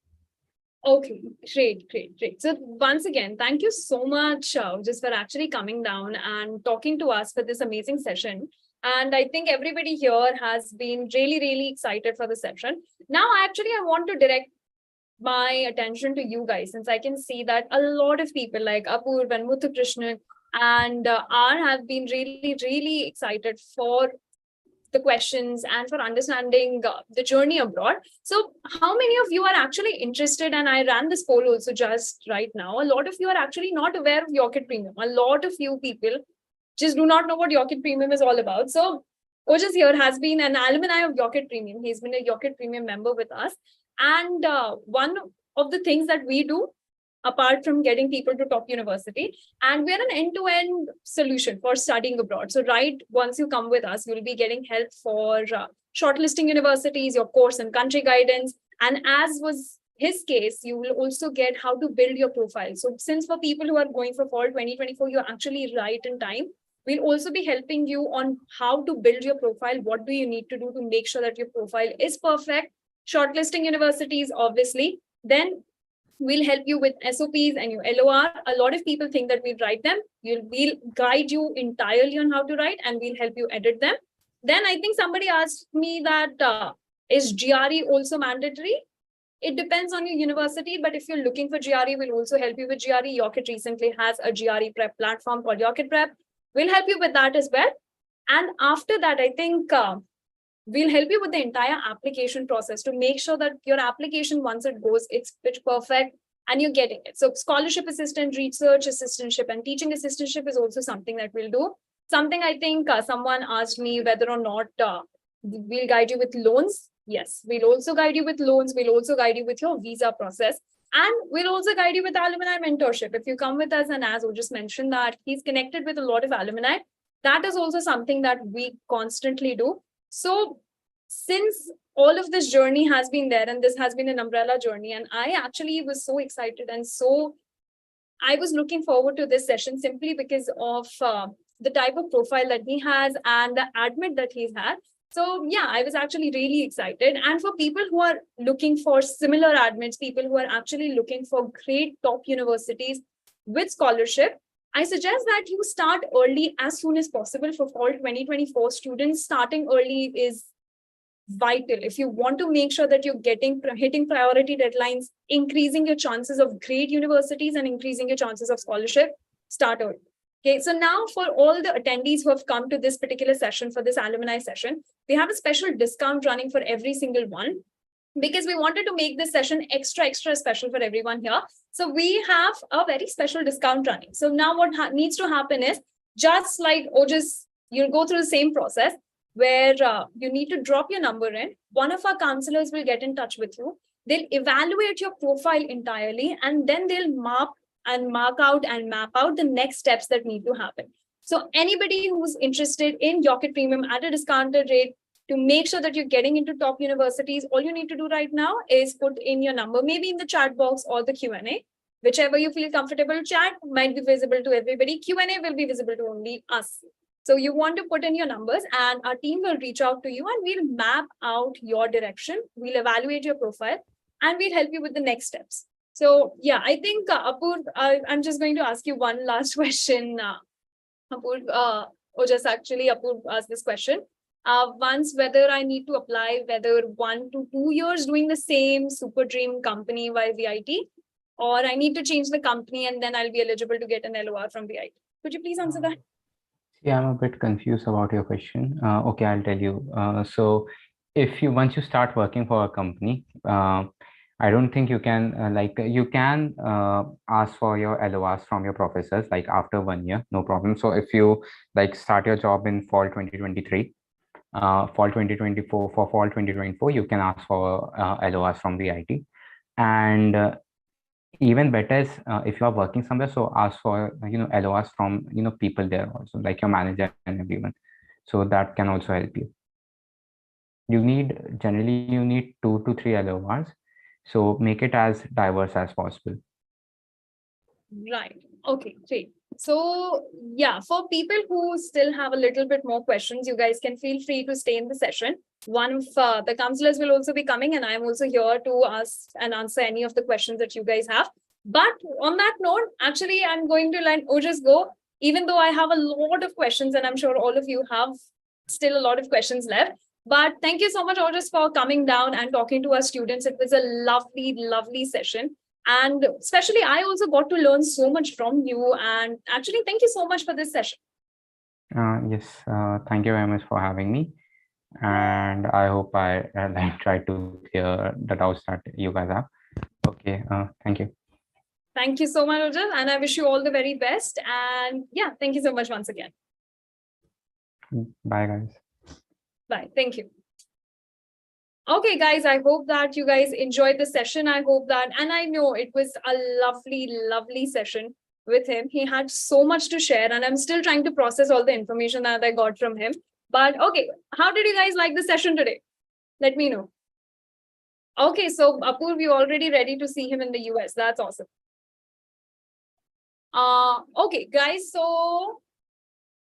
Okay, great. So once again, thank you so much, just for actually coming down and talking to us for this amazing session. And I think everybody here has been really excited for the session. Now, actually, I want to direct my attention to you guys, since I can see that a lot of people like Apurv and Muthukrishnan and R have been really excited for the questions and for understanding the journey abroad. So how many of you are actually interested? And I ran this poll also just right now. A lot of you are actually not aware of YOCKET Premium. A lot of you people just do not know what YOCKET Premium is all about. So Ojas here has been an alumni of YOCKET Premium. He's been a YOCKET Premium member with us. And one of the things that we do, apart from getting people to top university, and we're an end-to-end solution for studying abroad. So right, once you come with us, you'll be getting help for shortlisting universities, your course and country guidance. And as was his case, you will also get how to build your profile. So since for people who are going for fall 2024, you're actually right in time. We'll also be helping you on how to build your profile. What do you need to do to make sure that your profile is perfect? Shortlisting universities, obviously. Then we'll help you with SOPs and your LOR. A lot of people think that we'll write them. We'll guide you entirely on how to write, and we'll help you edit them. Then I think somebody asked me that is GRE also mandatory? It depends on your university, but if you're looking for GRE, we'll also help you with GRE. YOCKET recently has a GRE Prep platform called YOCKET Prep. We'll help you with that as well. And after that, I think we'll help you with the entire application process to make sure that your application, once it goes, it's pitch perfect and you're getting it. So scholarship assistant, research assistantship, and teaching assistantship is also something that we'll do. Something I think someone asked me whether or not we'll guide you with loans. Yes, we'll also guide you with loans. We'll also guide you with your visa process. And we'll also guide you with alumni mentorship. If you come with us, and as Ojas mentioned that he's connected with a lot of alumni, that is also something that we constantly do. So since all of this journey has been there, and this has been an umbrella journey, and I actually was so excited, and so I was looking forward to this session simply because of the type of profile that he has and the admit that he's had. So yeah, I was actually really excited. And for people who are looking for similar admits, people who are actually looking for great top universities with scholarship, I suggest that you start early as soon as possible. For fall 2024 students, starting early is vital. If you want to make sure that you're hitting priority deadlines, increasing your chances of great universities and increasing your chances of scholarship, start early. Okay, so now for all the attendees who have come to this particular session, for this alumni session, we have a special discount running for every single one, because we wanted to make this session extra special for everyone here. So we have a very special discount running. So now what needs to happen is, just like Ojas, you'll go through the same process where you need to drop your number in. One of our counselors will get in touch with you. They'll evaluate your profile entirely, and then they'll mark out and map out the next steps that need to happen. So anybody who's interested in YOCKET Premium at a discounted rate, to make sure that you're getting into top universities, all you need to do right now is put in your number, maybe in the chat box or the Q&A, whichever you feel comfortable. Chat might be visible to everybody. Q&A will be visible to only us. So you want to put in your numbers, and our team will reach out to you, and we'll map out your direction. We'll evaluate your profile, and we'll help you with the next steps. So yeah, I think Apurv, I'm just going to ask you one last question. Apurv, Ojas, actually, Apurv asked this question. Once, whether I need to apply, whether 1 to 2 years doing the same super dream company by VIT, or I need to change the company and then I'll be eligible to get an LOR from VIT. Could you please answer that? Yeah, I'm a bit confused about your question. Okay, I'll tell you. So if once you start working for a company, I don't think you can you can ask for your LORs from your professors like after 1 year, no problem. So if you start your job in fall 2023, fall 2024, for fall 2024, you can ask for LORs from VIT. And even better is if you are working somewhere, so ask for LORs from people there also, like your manager and everyone. So that can also help you. Generally you need 2 to 3 LORs, so make it as diverse as possible. Right. Okay, great. So yeah, for people who still have a little bit more questions, you guys can feel free to stay in the session. One of the counselors will also be coming, and I'm also here to ask and answer any of the questions that you guys have. But on that note, actually, I'm going to let Ojas go, even though I have a lot of questions, and I'm sure all of you have still a lot of questions left. But thank you so much, Ojas, for coming down and talking to our students. It was a lovely, lovely session. And especially, I also got to learn so much from you. And actually, thank you so much for this session. Yes, thank you very much for having me. And I hope I try to clear the doubts that you guys have. Okay, thank you. Thank you so much, Ojas. And I wish you all the very best. And yeah, thank you so much once again. Bye, guys. Bye. Thank you. Okay, guys, I hope that you guys enjoyed the session. I hope that, and I know it was a lovely, lovely session with him. He had so much to share, and I'm still trying to process all the information that I got from him. But okay, how did you guys like the session today? Let me know. Okay, so Apurv, you're already ready to see him in the US. That's awesome. Okay, guys, so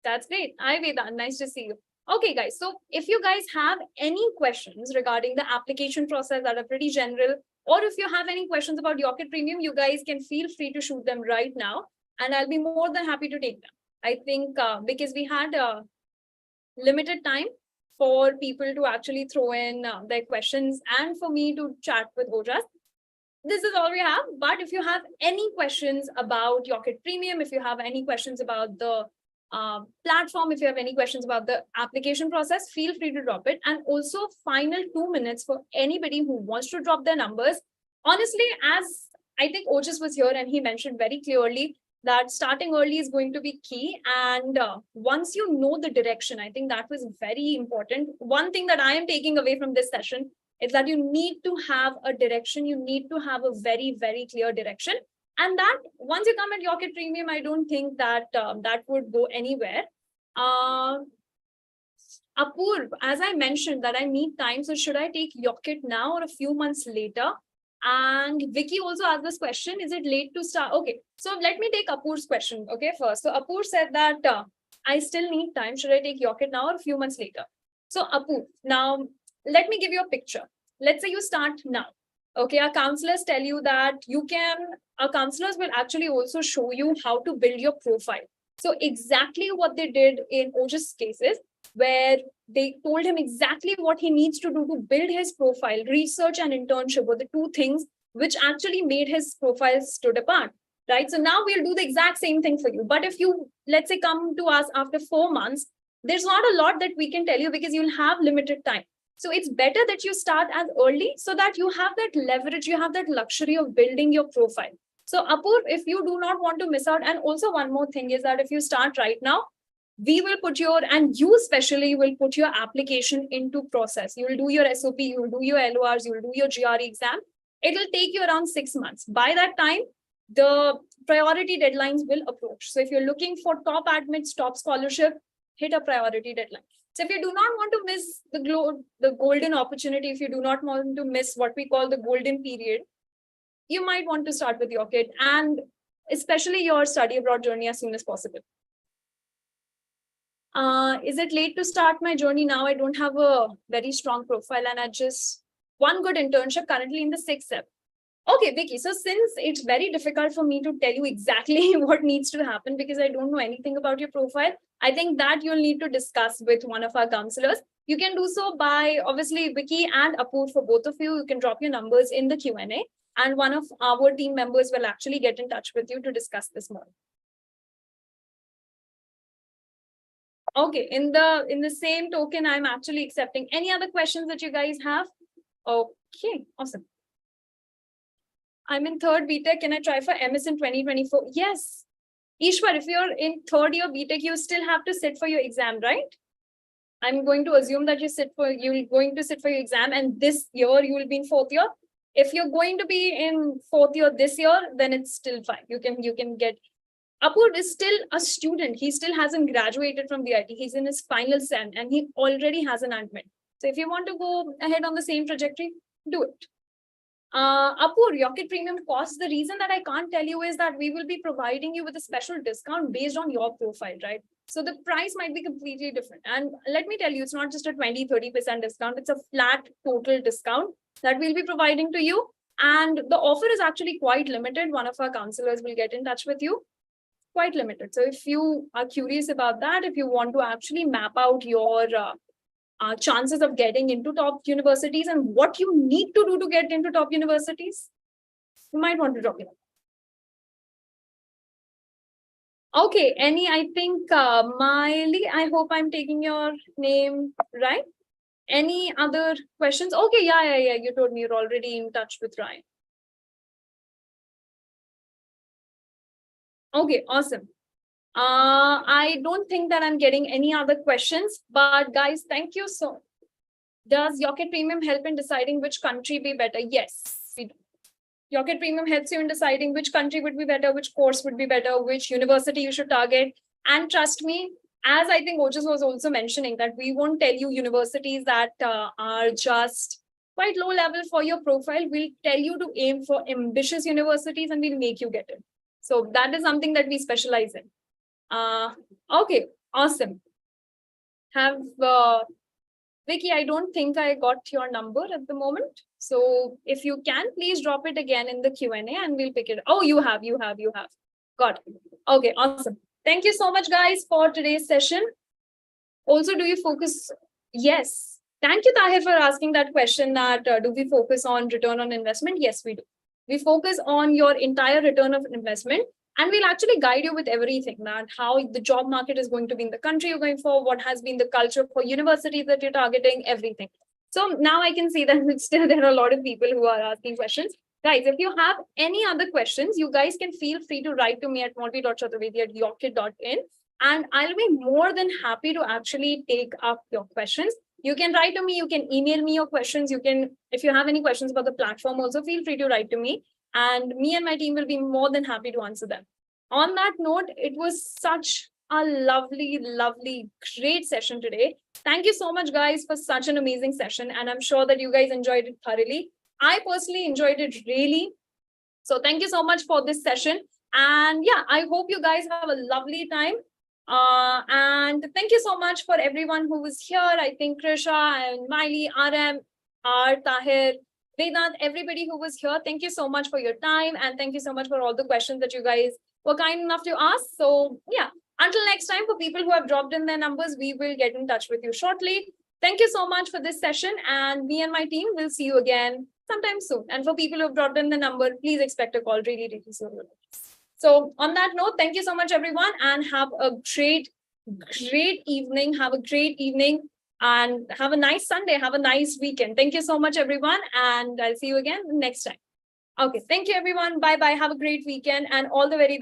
that's great. Hi, Vedant, nice to see you. Okay, guys, so if you guys have any questions regarding the application process that are pretty general, or if you have any questions about YOCKET Premium, you guys can feel free to shoot them right now, and I'll be more than happy to take them. I think because we had a limited time for people to actually throw in their questions and for me to chat with Ojas. This is all we have. But if you have any questions about YOCKET Premium, if you have any questions about the platform, if you have any questions about the application process, feel free to drop it. And also final 2 minutes for anybody who wants to drop their numbers. Honestly, as I think Ojas was here and he mentioned very clearly that starting early is going to be key. And once you know the direction, I think that was very important. One thing that I am taking away from this session is that you need to have a direction. You need to have a very, very clear direction. And that once you come at YOCKET Premium, I don't think that that would go anywhere. Apurv, as I mentioned that I need time. So should I take YOCKET now or a few months later? And Vicky also asked this question, is it late to start? Okay, so let me take Apur's question, okay, first. So Apur said that I still need time. Should I take YOCKET now or a few months later? So Apur, now let me give you a picture. Let's say you start now. Okay, our counselors tell you that our counselors will actually also show you how to build your profile. So exactly what they did in Ojas' cases, where they told him exactly what he needs to do to build his profile. Research and internship were the two things which actually made his profile stood apart, right? So now we'll do the exact same thing for you. But if you, let's say, come to us after 4 months, there's not a lot that we can tell you because you'll have limited time. So it's better that you start as early so that you have that leverage, you have that luxury of building your profile. So Apur, if you do not want to miss out, and also one more thing is that if you start right now, we will put and you especially will put your application into process. You will do your SOP, you will do your LORs, you will do your GRE exam. It will take you around 6 months. By that time, the priority deadlines will approach. So if you're looking for top admits, top scholarship, hit a priority deadline. So if you do not want to miss the golden opportunity, if you do not want to miss what we call the golden period, you might want to start with YOCKET and especially your study abroad journey as soon as possible. Is it late to start my journey now? I don't have a very strong profile and I just one good internship currently in the 6th step. Okay, Vicky, so since it's very difficult for me to tell you exactly what needs to happen because I don't know anything about your profile, I think that you'll need to discuss with one of our counselors. You can do so by, obviously, Vicky and Apur, for both of you, you can drop your numbers in the Q&A and one of our team members will actually get in touch with you to discuss this more. Okay, in the same token, I'm actually accepting any other questions that you guys have. Okay, awesome. I'm in 3rd BTech. Can I try for MS in 2024? Yes. Ishwar, if you're in 3rd year BTech, you still have to sit for your exam, right? I'm going to assume that you're going to sit for your exam and this year you will be in 4th year. If you're going to be in 4th year this year, then it's still fine. You can get. Apurv is still a student. He still hasn't graduated from the IT. He's in his final sem and he already has an admit. So if you want to go ahead on the same trajectory, do it. Apurv, YOCKET Premium costs, the reason that I can't tell you is that we will be providing you with a special discount based on your profile, right? So the price might be completely different. And let me tell you, it's not just a 20-30% discount. It's a flat total discount that we'll be providing to you. And the offer is actually quite limited. One of our counselors will get in touch with you. Quite limited. So if you are curious about that, if you want to actually map out your chances of getting into top universities and what you need to do to get into top universities, you might want to drop it. Okay, I think Miley, I hope I'm taking your name right. Any other questions? Okay, yeah. You told me you're already in touch with Ryan. Okay, awesome. I don't think that I'm getting any other questions, but guys, thank you so much. Does YOCKET Premium help in deciding which country be better? Yes, we do. YOCKET Premium helps you in deciding which country would be better, which course would be better, which university you should target. And trust me, as I think Ojas was also mentioning, that we won't tell you universities that are just quite low level for your profile. We'll tell you to aim for ambitious universities and we'll make you get it. So that is something that we specialize in. Okay, awesome. Vicky, I don't think I got your number at the moment. So if you can, please drop it again in the Q&A and we'll pick it. Oh, you have. Got it. Okay, awesome. Thank you so much, guys, for today's session. Also, do you focus? Yes. Thank you, Tahir, for asking that question that do we focus on return on investment? Yes, we do. We focus on your entire return of investment. And we'll actually guide you with everything, that how the job market is going to be in the country you're going for, what has been the culture for universities that you're targeting, everything. So now I can see that still there are a lot of people who are asking questions. Guys, if you have any other questions, you guys can feel free to write to me at monty.chaturvedi@yocket.in. And I'll be more than happy to actually take up your questions. You can write to me, you can email me your questions. You can, if you have any questions about the platform, also feel free to write to me. And me and my team will be more than happy to answer them. On that note, it was such a lovely, great session today. Thank you so much, guys, for such an amazing session. And I'm sure that you guys enjoyed it thoroughly. I personally enjoyed it really. So thank you so much for this session. And yeah, I hope you guys have a lovely time. And thank you so much for everyone who was here. I think Krisha and Miley, RM, R, Tahir, Vedant, everybody who was here, thank you so much for your time. And thank you so much for all the questions that you guys were kind enough to ask. So yeah, until next time, for people who have dropped in their numbers, we will get in touch with you shortly. Thank you so much for this session. And me and my team will see you again sometime soon. And for people who have dropped in the number, please expect a call really soon. So on that note, thank you so much, everyone. And have a great evening. Have a great evening. And have a nice Sunday. Have a nice weekend. Thank you so much, everyone. And I'll see you again next time. Okay. Thank you, everyone. Bye-bye. Have a great weekend and all the very best.